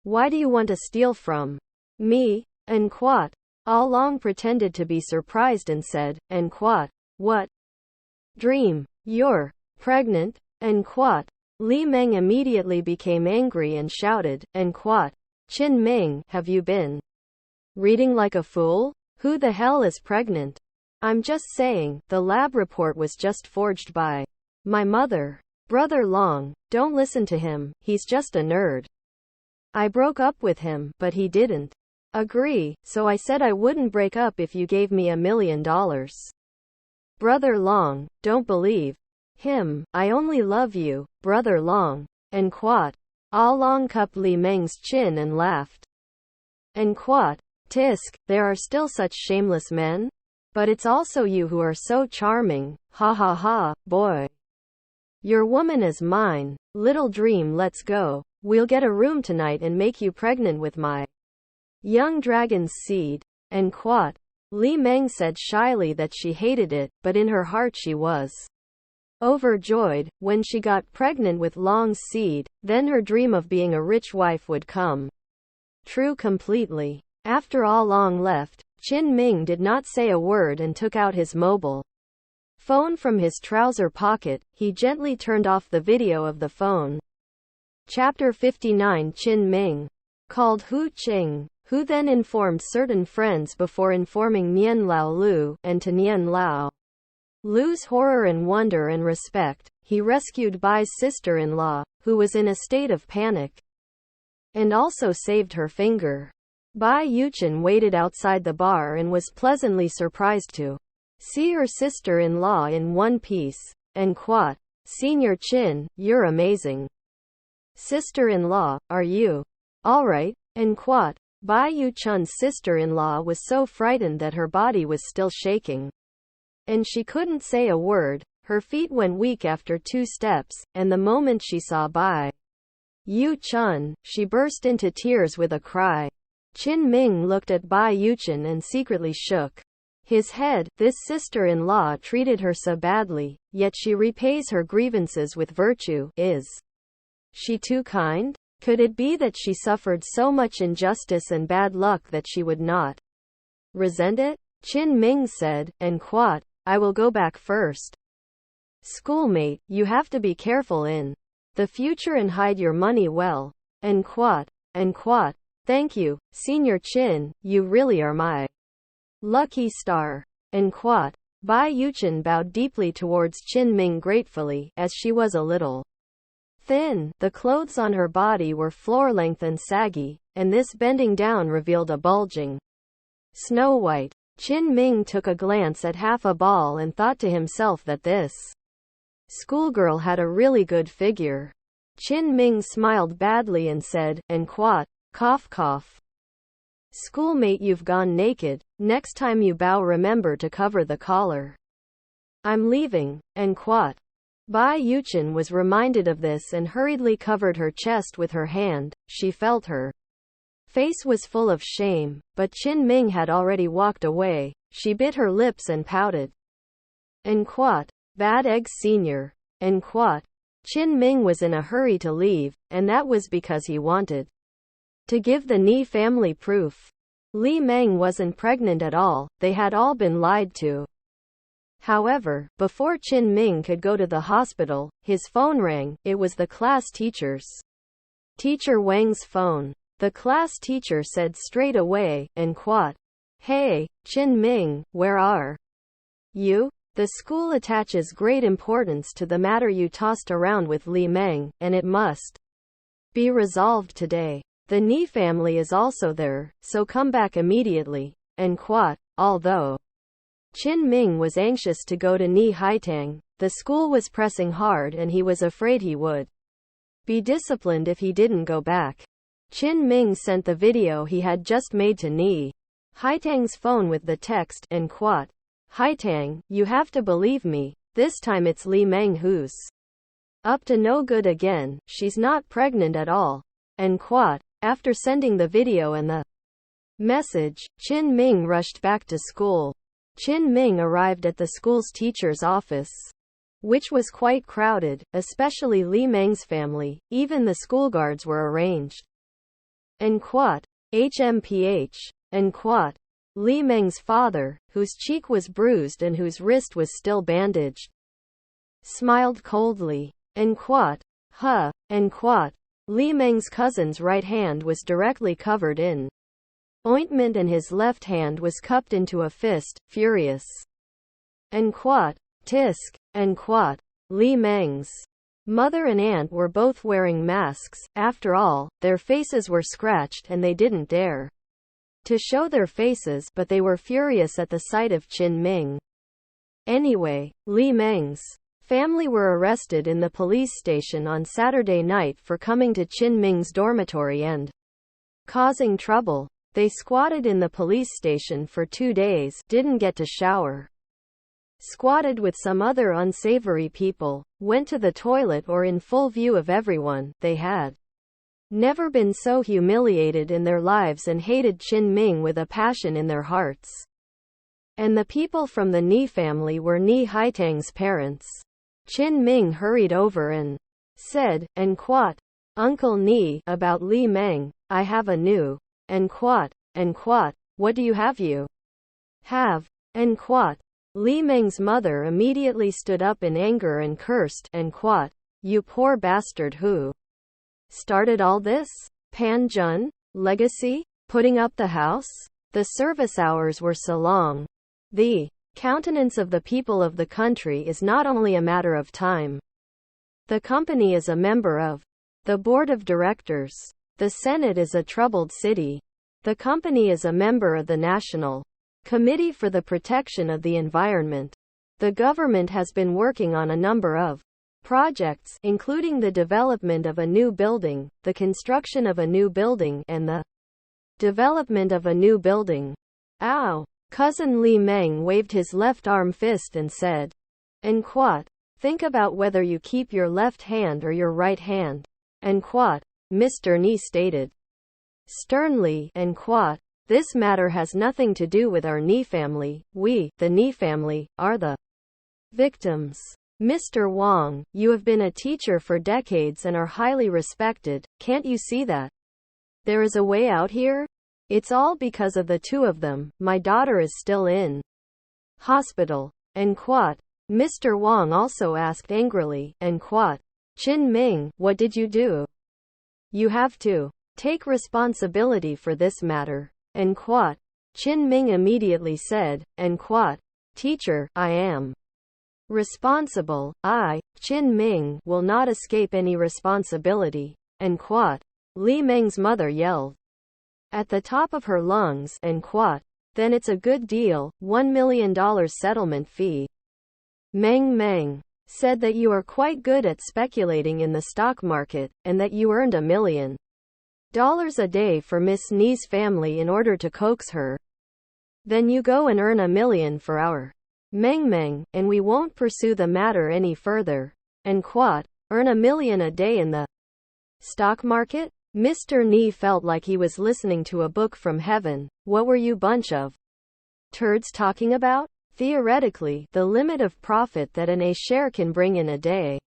Why do you want to steal from me? And quat. Ah Long pretended to be surprised and said, and quat. What dream? You're pregnant? And quat. Li Meng immediately became angry and shouted, and quat. Qin Ming, have you been reading like a fool? Who the hell is pregnant? I'm just saying, the lab report was just forged by my mother. Brother Long, don't listen to him, he's just a nerd. I broke up with him, but he didn't agree, so I said I wouldn't break up if you gave me $1 million. Brother Long, don't believe him, I only love you, Brother Long. And quat. Ah Long cupped Li Meng's chin and laughed. And quat. Tisk, there are still such shameless men? But it's also you who are so charming, ha ha ha, boy. Your woman is mine, little dream, let's go. We'll get a room tonight and make you pregnant with my young dragon's seed. And quat. Li Meng said shyly that she hated it, but in her heart she was overjoyed. When she got pregnant with Long's seed, then her dream of being a rich wife would come true completely. After Ah Long left, Qin Ming did not say a word and took out his mobile phone from his trouser pocket. He gently turned off the video of the phone. Chapter 59. Qin Ming called Hu Qing, who then informed certain friends before informing Nian Lao Lu, and to Nian Lao Lu's horror and wonder and respect, he rescued Bai's sister-in-law, who was in a state of panic, and also saved her finger. Bai Yuchen waited outside the bar and was pleasantly surprised to see her sister-in-law in one piece. And quat. Senior Qin, you're amazing. Sister-in-law, are you alright? And quat. Bai Yuchen's sister-in-law was so frightened that her body was still shaking, and she couldn't say a word. Her feet went weak after 2 steps, and the moment she saw Bai Yuchen, she burst into tears with a cry. Qin Ming looked at Bai Yuchen and secretly shook his head. This sister-in-law treated her so badly, yet she repays her grievances with virtue. Is she too kind? Could it be that she suffered so much injustice and bad luck that she would not resent it? Qin Ming said, and quat. I will go back first. Schoolmate, you have to be careful in the future and hide your money well. And quat. And quat. Thank you, Senior Qin, you really are my lucky star. And quat. Bai Yuchen bowed deeply towards Qin Ming gratefully, as she was a little thin. The clothes on her body were floor-length and saggy, and this bending down revealed a bulging Snow White. Qin Ming took a glance at half a ball and thought to himself that this schoolgirl had a really good figure. Qin Ming smiled badly and said, and quat. Cough cough. Schoolmate, you've gone naked. Next time you bow, remember to cover the collar. I'm leaving. And quat. Bai Yuchen was reminded of this and hurriedly covered her chest with her hand. She felt her face was full of shame, but Qin Ming had already walked away. She bit her lips and pouted. And quat. Bad eggs, Senior. And quat. Qin Ming was in a hurry to leave, and that was because he wanted to give the Ni family proof. Li Meng wasn't pregnant at all, they had all been lied to. However, before Qin Ming could go to the hospital, his phone rang. It was the class teacher's. Teacher Wang's phone. The class teacher said straight away, and quat. Hey, Qin Ming, where are you? The school attaches great importance to the matter you tossed around with Li Meng, and it must be resolved today. The Ni family is also there, so come back immediately. And quat. Although Qin Ming was anxious to go to Ni Haitang, the school was pressing hard and he was afraid he would be disciplined if he didn't go back. Qin Ming sent the video he had just made to Ni Haitang's phone with the text, and quat. Haitang, you have to believe me, this time it's Li Meng who's up to no good again, she's not pregnant at all. And quat. After sending the video and the message, Qin Ming rushed back to school. Qin Ming arrived at the school's teacher's office, which was quite crowded, especially Li Meng's family. Even the school guards were arranged. And quat. HMPH. And quat. Li Meng's father, whose cheek was bruised and whose wrist was still bandaged, smiled coldly. And quat. Huh. And quat. Li Meng's cousin's right hand was directly covered in ointment and his left hand was cupped into a fist, furious. and quat, tisk, and quat. Li Meng's mother and aunt were both wearing masks. After all, their faces were scratched and they didn't dare to show their faces, but they were furious at the sight of Qin Ming. Anyway, Li Meng's family were arrested in the police station on Saturday night for coming to Qin Ming's dormitory and causing trouble. They squatted in the police station for 2 days, didn't get to shower, squatted with some other unsavory people, went to the toilet or in full view of everyone. They had never been so humiliated in their lives and hated Qin Ming with a passion in their hearts. And the people from the Ni family were Ni Haitang's parents. Qin Ming hurried over and said, and quat, Uncle Ni, about Li Meng, I have a new, and quat, what do you have? You have, and quat. Li Meng's mother immediately stood up in anger and cursed, and quat, you poor bastard who started all this? Pan Jun? Legacy? Putting up the house? The service hours were so long. The countenance of the people of the country is not only a matter of time. The company is a member of the board of directors. The Senate is a troubled city. The company is a member of the National Committee for the Protection of the Environment. The government has been working on a number of projects, including the development of a new building, the construction of a new building, and the development of a new building. Ow! Cousin Li Meng waved his left arm fist and said, and quat, think about whether you keep your left hand or your right hand. And quat, Mr. Ni stated sternly, and quat, this matter has nothing to do with our Ni family. We, the Ni family, are the victims. Mr. Wang, you have been a teacher for decades and are highly respected. Can't you see that there is a way out here? It's all because of the two of them. My daughter is still in hospital. And quat. Mr. Wang also asked angrily, and quat, Qin Ming, what did you do? You have to take responsibility for this matter. And quat. Qin Ming immediately said, and quat, teacher, I am responsible. I, Qin Ming, will not escape any responsibility. And quat. Li Meng's mother yelled at the top of her lungs, and quat, then it's a good deal, $1 million settlement fee. Meng said that you are quite good at speculating in the stock market, and that you earned $1 million a day for Miss Ni's family in order to coax her. Then you go and earn $1 million for our Meng, and we won't pursue the matter any further. And quat, earn $1 million a day in the stock market? Mr. Ni felt like he was listening to a book from heaven. What were you bunch of turds talking about? Theoretically, the limit of profit that an A share can bring in a day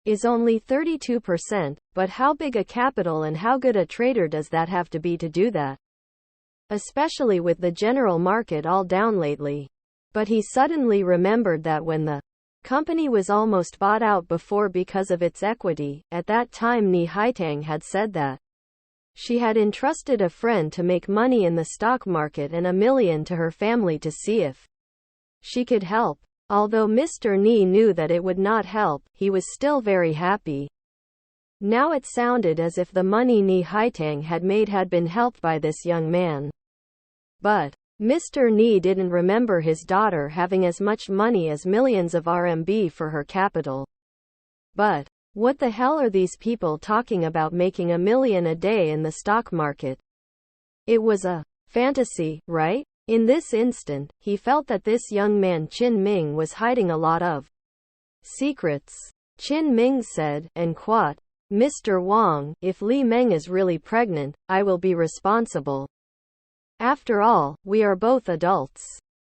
is only 32%, but how big a capital and how good a trader does that have to be to do that? Especially with the general market all down lately. But he suddenly remembered that when the company was almost bought out before because of its equity, at that time Ni Haitang had said that she had entrusted a friend to make money in the stock market and $1 million to her family to see if she could help. Although Mr. Ni knew that it would not help, he was still very happy. Now it sounded as if the money Ni Haitang had made had been helped by this young man. But Mr. Ni didn't remember his daughter having as much money as millions of RMB for her capital. But what the hell are these people talking about making $1 million a day in the stock market? It was a fantasy, right? In this instant, he felt that this young man Qin Ming was hiding a lot of secrets. Qin Ming said, and quat, Mr. Wang, if Li Meng is really pregnant, I will be responsible. After all, we are both adults.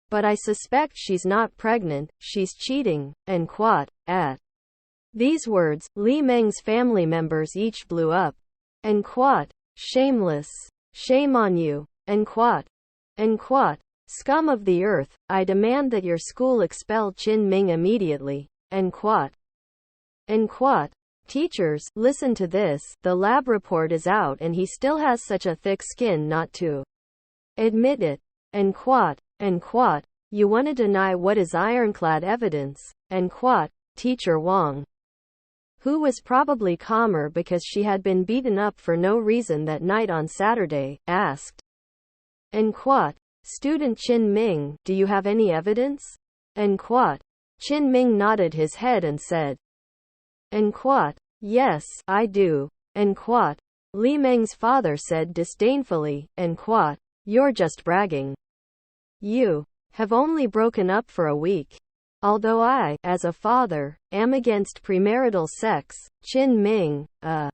But I suspect she's not pregnant, she's cheating. And quat. At these words, Li Meng's family members each blew up. And quat. Shameless. Shame on you. And quat. And quat. Scum of the earth, I demand that your school expel Qin Ming immediately. And quat. And quat. Teachers, listen to this, the lab report is out and he still has such a thick skin not to admit it. And quat. You want to deny what is ironclad evidence, and quote, Teacher Wang, who was probably calmer because she had been beaten up for no reason that night on Saturday, asked. And quote, Student Qin Ming, do you have any evidence? And quote, Qin Ming nodded his head and said. And quote, Yes, I do. And quote, Li Meng's father said disdainfully, and quote, You're just bragging. You have only broken up for a week. Although I, as a father, am against premarital sex, Qin Ming, a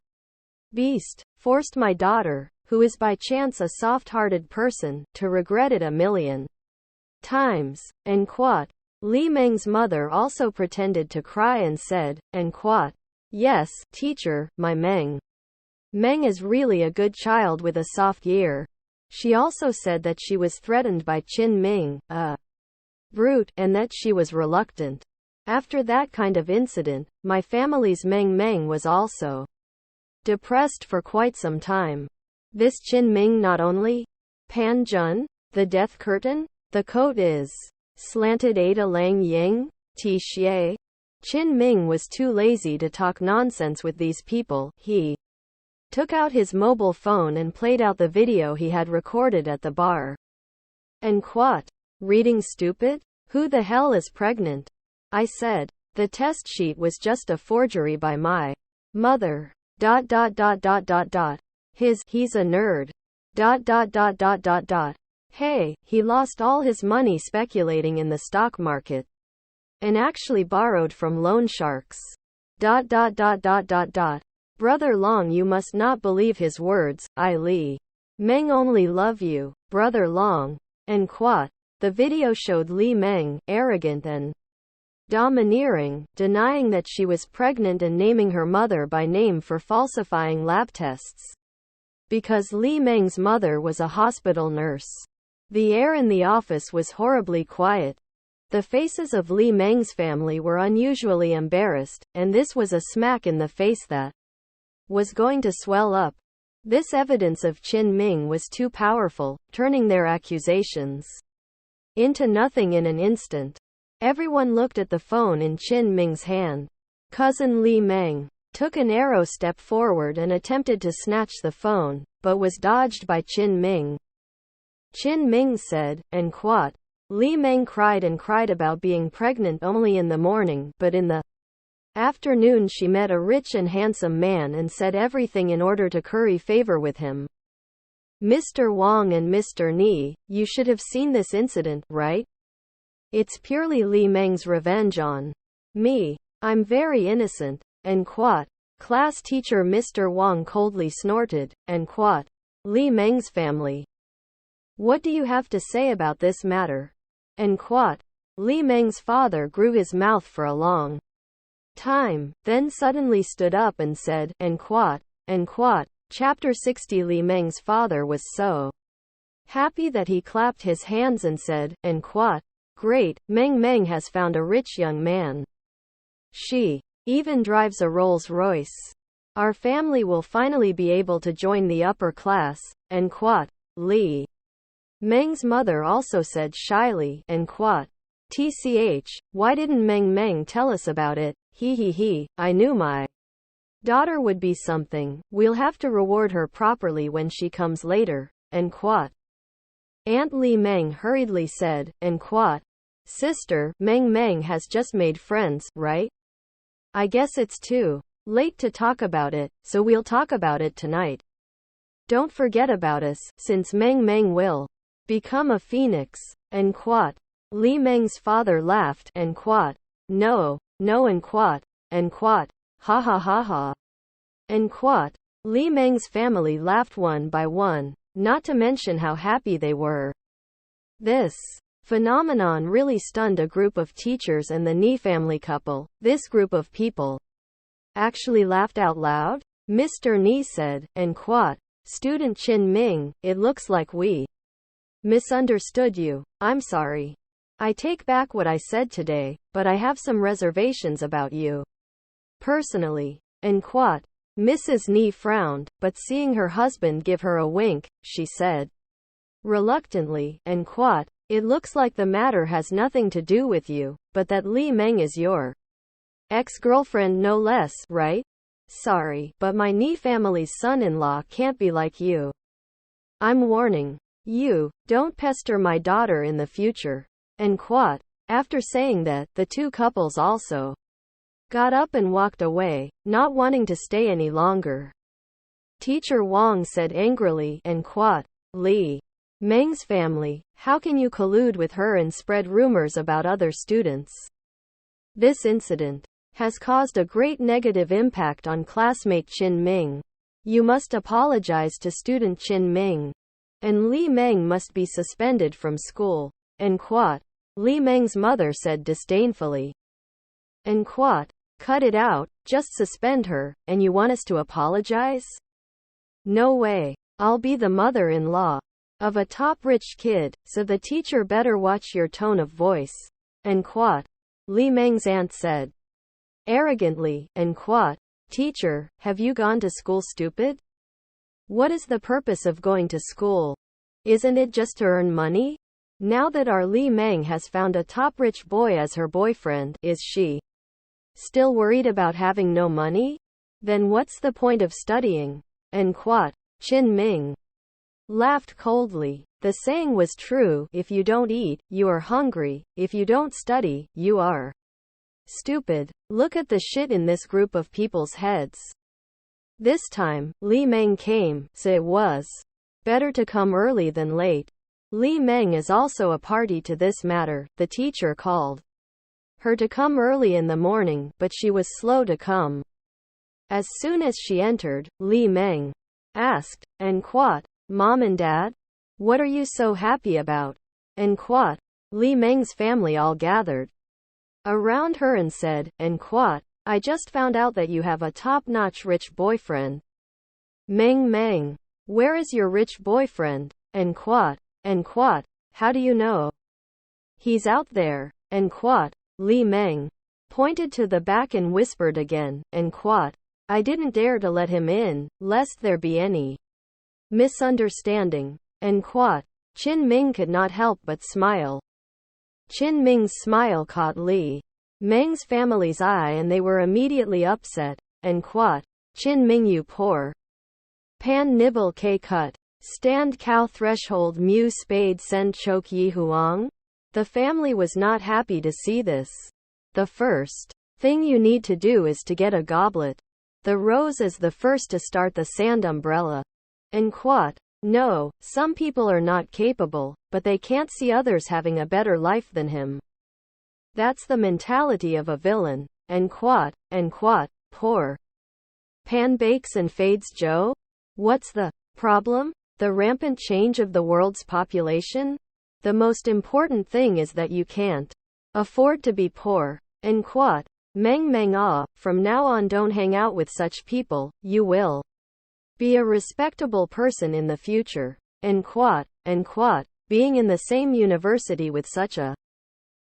beast, forced my daughter, who is by chance a soft-hearted person, to regret it a million times. And quote, Li Meng's mother also pretended to cry and said, and quote, Yes, teacher, my Meng. Meng is really a good child with a soft ear. She also said that she was threatened by Qin Ming, a brute, and that she was reluctant. After that kind of incident, my family's Meng was also depressed for quite some time. This Qin Ming not only Pan Jun, the death curtain, the coat is slanted Ada Lang Ying, Ti Xie. Qin Ming was too lazy to talk nonsense with these people. He took out his mobile phone and played out the video he had recorded at the bar. And quote, Reading stupid? Who the hell is pregnant? I said. The test sheet was just a forgery by my mother. He's a nerd. Hey, he lost all his money speculating in the stock market. And actually borrowed from loan sharks. Brother Long, you must not believe his words. I Li Meng only love you, Brother Long. And quote, the video showed Li Meng, arrogant and domineering, denying that she was pregnant and naming her mother by name for falsifying lab tests. Because Li Meng's mother was a hospital nurse. The air in the office was horribly quiet. The faces of Li Meng's family were unusually embarrassed, and this was a smack in the face that was going to swell up. This evidence of Qin Ming was too powerful, turning their accusations into nothing in an instant. Everyone looked at the phone in Qin Ming's hand. Cousin Li Meng took an arrow step forward and attempted to snatch the phone, but was dodged by Qin Ming. Qin Ming said, and quote, Li Meng cried and cried about being pregnant only in the morning, but in the afternoon she met a rich and handsome man and said everything in order to curry favor with him. Mr. Wang and Mr. Ni, you should have seen this incident, right? It's purely Li Meng's revenge on me. I'm very innocent. And quote, class teacher Mr. Wang coldly snorted, and quote, Li Meng's family. What do you have to say about this matter? And quote, Li Meng's father grew his mouth for a long time, then suddenly stood up and said, and quote, Chapter 60. Li Meng's father was so happy that he clapped his hands and said, and quote, Great, Meng has found a rich young man. She even drives a Rolls-Royce. Our family will finally be able to join the upper class, and quote, Li Meng's mother also said shyly, and quote, TCH, why didn't Meng tell us about it? I knew my daughter would be something. We'll have to reward her properly when she comes later, and quote. Aunt Li Meng hurriedly said, and quote, Sister, Meng has just made friends, right? I guess it's too late to talk about it, so we'll talk about it tonight. Don't forget about us, since Meng will become a phoenix, and quote. Li Meng's father laughed, and quote. No, and quote, ha ha ha ha. And quote. Li Meng's family laughed one by one, not to mention how happy they were. This phenomenon really stunned a group of teachers and the Ni family couple. This group of people actually laughed out loud. Mr. Ni said, and quote, Student Qin Ming, it looks like we misunderstood you. I'm sorry. I take back what I said today, but I have some reservations about you personally. And quote. Mrs. Ni frowned, but seeing her husband give her a wink, she said reluctantly, and quote, It looks like the matter has nothing to do with you, but that Li Meng is your ex-girlfriend no less, right? Sorry, but my Ni family's son-in-law can't be like you. I'm warning you, don't pester my daughter in the future. And quote. After saying that, the two couples also got up and walked away, not wanting to stay any longer. Teacher Wang said angrily, and quote, Li Meng's family, how can you collude with her and spread rumors about other students? This incident has caused a great negative impact on classmate Qin Ming. You must apologize to student Qin Ming. And Li Meng must be suspended from school. End quote. Li Meng's mother said disdainfully. End quote. Cut it out, just suspend her, and you want us to apologize? No way. I'll be the mother-in-law of a top rich kid, so the teacher better watch your tone of voice. End quote. Li Meng's aunt said arrogantly, end quote. Teacher, have you gone to school, stupid? What is the purpose of going to school? Isn't it just to earn money? Now that our Li Meng has found a top rich boy as her boyfriend, is she still worried about having no money? Then what's the point of studying? End quote. Qin Ming laughed coldly. The saying was true, if you don't eat, you are hungry, if you don't study, you are stupid. Look at the shit in this group of people's heads. This time, Li Meng came, so it was better to come early than late. Li Meng is also a party to this matter. The teacher called her to come early in the morning, but she was slow to come. As soon as she entered, Li Meng asked, and quote, Mom and Dad? What are you so happy about? And quote. Li Meng's family all gathered around her and said, and quote, I just found out that you have a top-notch rich boyfriend. Meng, where is your rich boyfriend? And quote. And quote. How do you know? He's out there. And quote. Li Meng pointed to the back and whispered again, and quote. I didn't dare to let him in, lest there be any misunderstanding. And quote. Qin Ming could not help but smile. Qin Ming's smile caught Li Meng's family's eye and they were immediately upset. And quote. Qin Ming, you poor pan nibble k cut. Stand cow threshold mu spade send choke yi huang? The family was not happy to see this. The first thing you need to do is to get a goblet. The rose is the first to start the sand umbrella. And quote. No, some people are not capable, but they can't see others having a better life than him. That's the mentality of a villain. And quote. And quote. Poor pan bakes and fades Joe? What's the problem? The rampant change of the world's population? The most important thing is that you can't afford to be poor. End quote. Meng from now on don't hang out with such people, you will be a respectable person in the future. End quote. End quote. Being in the same university with such a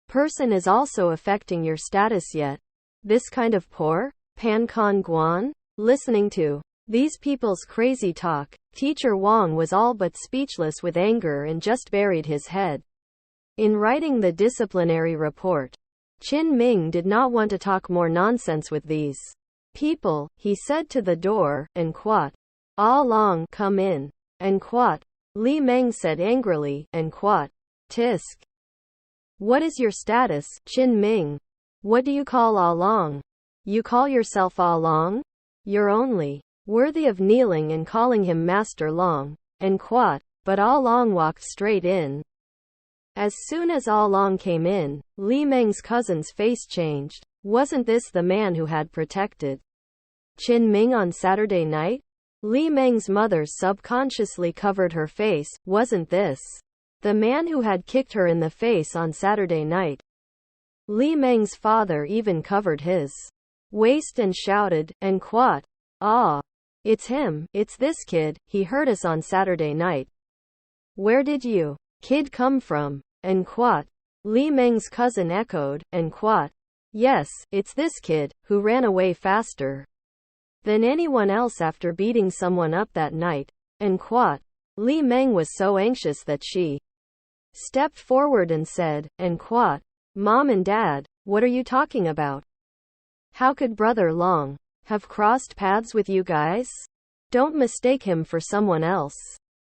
person is also affecting your status yet. This kind of poor? Pan Con Guan? Listening to these people's crazy talk, Teacher Wang was all but speechless with anger and just buried his head in writing the disciplinary report. Qin Ming did not want to talk more nonsense with these people. He said to the door, and quote, Ah Long, come in. And quote. Li Meng said angrily, and quote. Tisk. What is your status, Qin Ming? What do you call Ah Long? You call yourself Ah Long? You're only worthy of kneeling and calling him Master Long. And quote. But Ah Long walked straight in. As soon as Ah Long came in, Li Meng's cousin's face changed. Wasn't this the man who had protected Qin Ming on Saturday night? Li Meng's mother subconsciously covered her face. Wasn't this the man who had kicked her in the face on Saturday night? Li Meng's father even covered his waist and shouted, and quote, Ah, it's him, it's this kid, he hurt us on Saturday night. Where did you kid come from? And quote. Li Meng's cousin echoed, and quote. Yes, it's this kid, who ran away faster than anyone else after beating someone up that night. And quote. Li Meng was so anxious that she stepped forward and said, and quote, Mom and Dad, what are you talking about? How could Brother Long have crossed paths with you guys? Don't mistake him for someone else.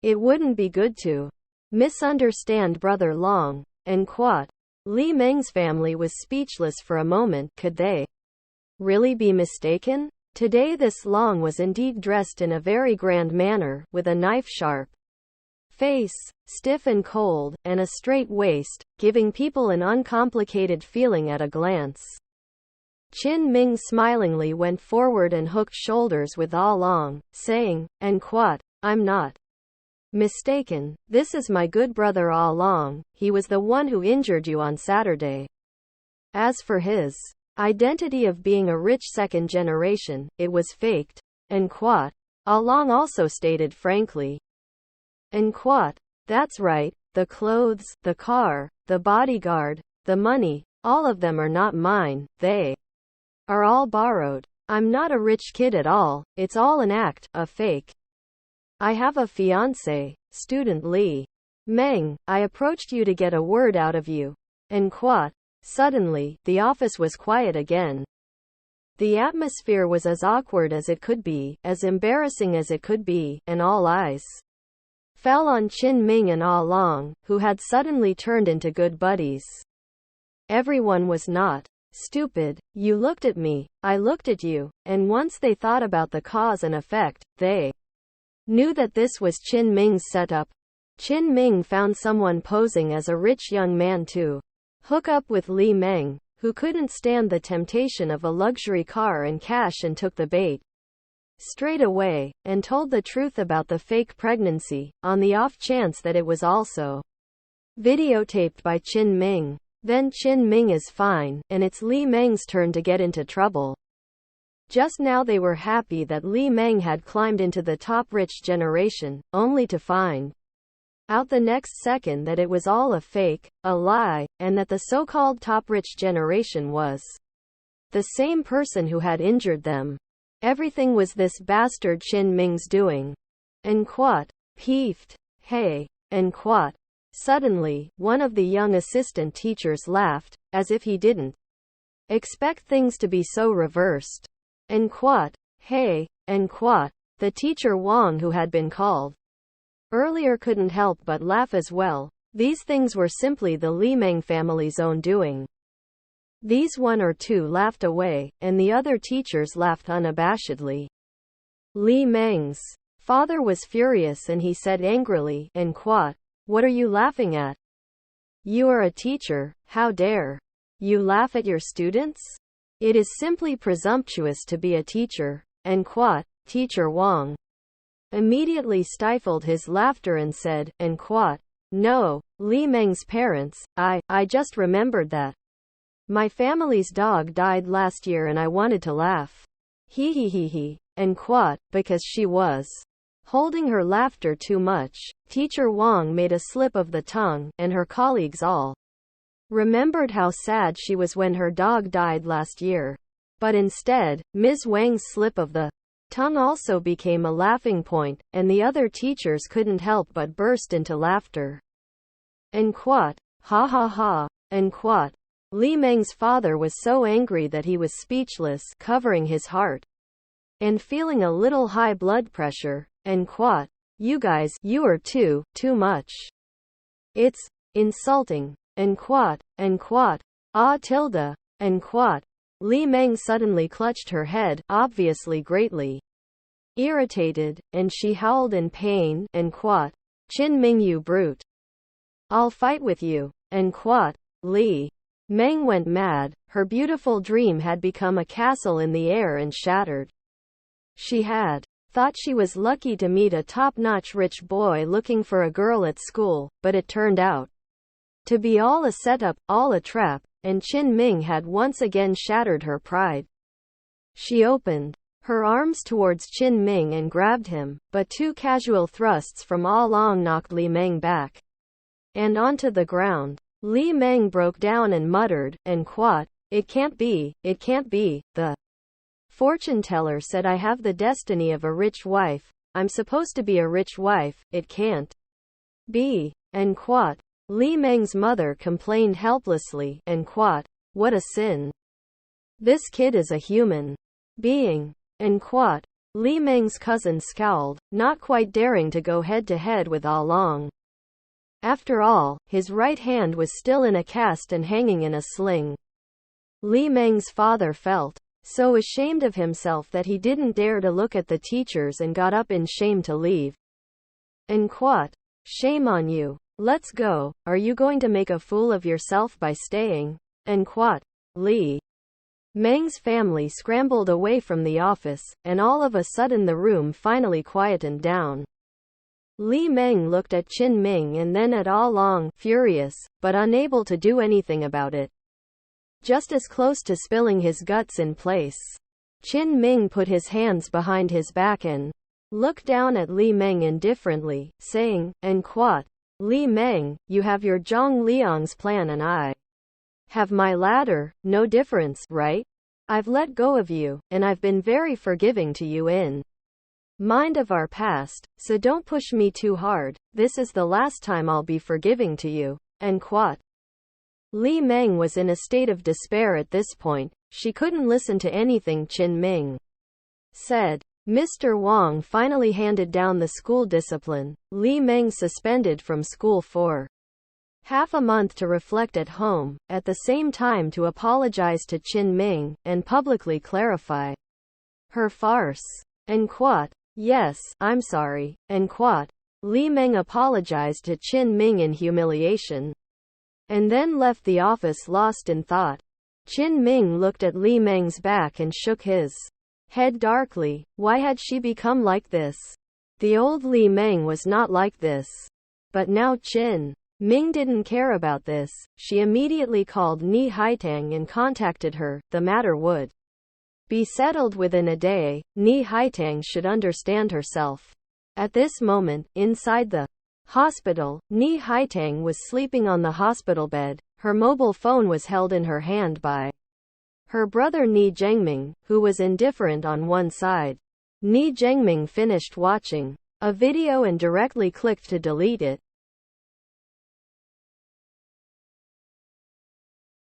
It wouldn't be good to misunderstand Brother Long, and quote. Li Meng's family was speechless for a moment. Could they really be mistaken? Today this Long was indeed dressed in a very grand manner, with a knife-sharp face, stiff and cold, and a straight waist, giving people an uncomplicated feeling at a glance. Qin Ming smilingly went forward and hooked shoulders with Ah Long, saying, and quote, I'm not mistaken, this is my good brother Ah Long, he was the one who injured you on Saturday. As for his identity of being a rich second generation, it was faked, and quote. Ah Long also stated frankly, and quote, that's right, the clothes, the car, the bodyguard, the money, all of them are not mine, they are all borrowed. I'm not a rich kid at all, it's all an act, a fake. I have a fiancé, student Li Meng, I approached you to get a word out of you. And quote. Suddenly, the office was quiet again. The atmosphere was as awkward as it could be, as embarrassing as it could be, and all eyes fell on Qin Ming and Ah Long, who had suddenly turned into good buddies. Everyone was not stupid. You looked at me, I looked at you, and once they thought about the cause and effect, they knew that this was Qin Ming's setup. Qin Ming found someone posing as a rich young man to hook up with Li Meng, who couldn't stand the temptation of a luxury car and cash and took the bait straight away, and told the truth about the fake pregnancy, on the off chance that it was also videotaped by Qin Ming. Then Qin Ming is fine, and it's Li Meng's turn to get into trouble. Just now they were happy that Li Meng had climbed into the top rich generation, only to find out the next second that it was all a fake, a lie, and that the so-called top rich generation was the same person who had injured them. Everything was this bastard Qin Ming's doing. And quote. Peeved. Hey. And quote. Suddenly, one of the young assistant teachers laughed, as if he didn't expect things to be so reversed. And quote. Hey. And quote. The teacher Wang, who had been called earlier, couldn't help but laugh as well. These things were simply the Li Meng family's own doing. These one or two laughed away, and the other teachers laughed unabashedly. Li Meng's father was furious, and he said angrily, and quote, what are you laughing at? You are a teacher, how dare you laugh at your students? It is simply presumptuous to be a teacher, and quote. Teacher Wang immediately stifled his laughter and said, and quote, no, Li Meng's parents, I just remembered that my family's dog died last year and I wanted to laugh. He, and quote, because she was holding her laughter too much. Teacher Wang made a slip of the tongue, and her colleagues all remembered how sad she was when her dog died last year. But instead, Ms. Wang's slip of the tongue also became a laughing point, and the other teachers couldn't help but burst into laughter. And quote. Ha ha ha. And quote. Li Meng's father was so angry that he was speechless, covering his heart and feeling a little high blood pressure. And quote. You guys, you are too much. It's insulting. And quote. And quote. Ah tilde. And quote. Li Meng suddenly clutched her head, obviously greatly irritated, and she howled in pain, and quote. Qin Ming, you brute. I'll fight with you. And quote. Li Meng went mad. Her beautiful dream had become a castle in the air and shattered. She had thought she was lucky to meet a top-notch rich boy looking for a girl at school, but it turned out to be all a setup, all a trap, and Qin Ming had once again shattered her pride. She opened her arms towards Qin Ming and grabbed him, but two casual thrusts from Ah Long knocked Li Meng back and onto the ground. Li Meng broke down and muttered, and quote, it can't be, the fortune teller said I have the destiny of a rich wife, I'm supposed to be a rich wife, it can't be. And quote. Li Meng's mother complained helplessly, and quote, "What a sin. This kid is a human being." And quote. Li Meng's cousin scowled, not quite daring to go head-to-head with Ah Long. After all, his right hand was still in a cast and hanging in a sling. Li Meng's father felt so ashamed of himself that he didn't dare to look at the teachers and got up in shame to leave. And quote, "Shame on you. Let's go. Are you going to make a fool of yourself by staying?" And quote. Li Meng's family scrambled away from the office, and all of a sudden the room finally quietened down. Li Meng looked at Qin Ming and then at Ah Long, furious, but unable to do anything about it. Just as close to spilling his guts in place. Qin Ming put his hands behind his back and looked down at Li Meng indifferently, saying, and quote, "Li Meng, you have your Zhang Liang's plan and I have my ladder, no difference, right? I've let go of you, and I've been very forgiving to you in mind of our past, so don't push me too hard. This is the last time I'll be forgiving to you." End quote. Li Meng was in a state of despair at this point. She couldn't listen to anything Qin Ming said. Mr. Wang finally handed down the school discipline. Li Meng suspended from school for half a month to reflect at home, at the same time to apologize to Qin Ming, and publicly clarify her farce. End quote. "Yes, I'm sorry." End quote. Li Meng apologized to Qin Ming in humiliation, and then left the office lost in thought. Qin Ming looked at Li Meng's back and shook his head darkly. Why had she become like this? The old Li Meng was not like this. But now Qin Ming didn't care about this. She immediately called Ni Haitang and contacted her. The matter would be settled within a day. Ni Haitang should understand herself. At this moment, inside the hospital, Ni Haitang was sleeping on the hospital bed. Her mobile phone was held in her hand by her brother Ni Zhengming, who was indifferent on one side. Ni Zhengming finished watching a video and directly clicked to delete it.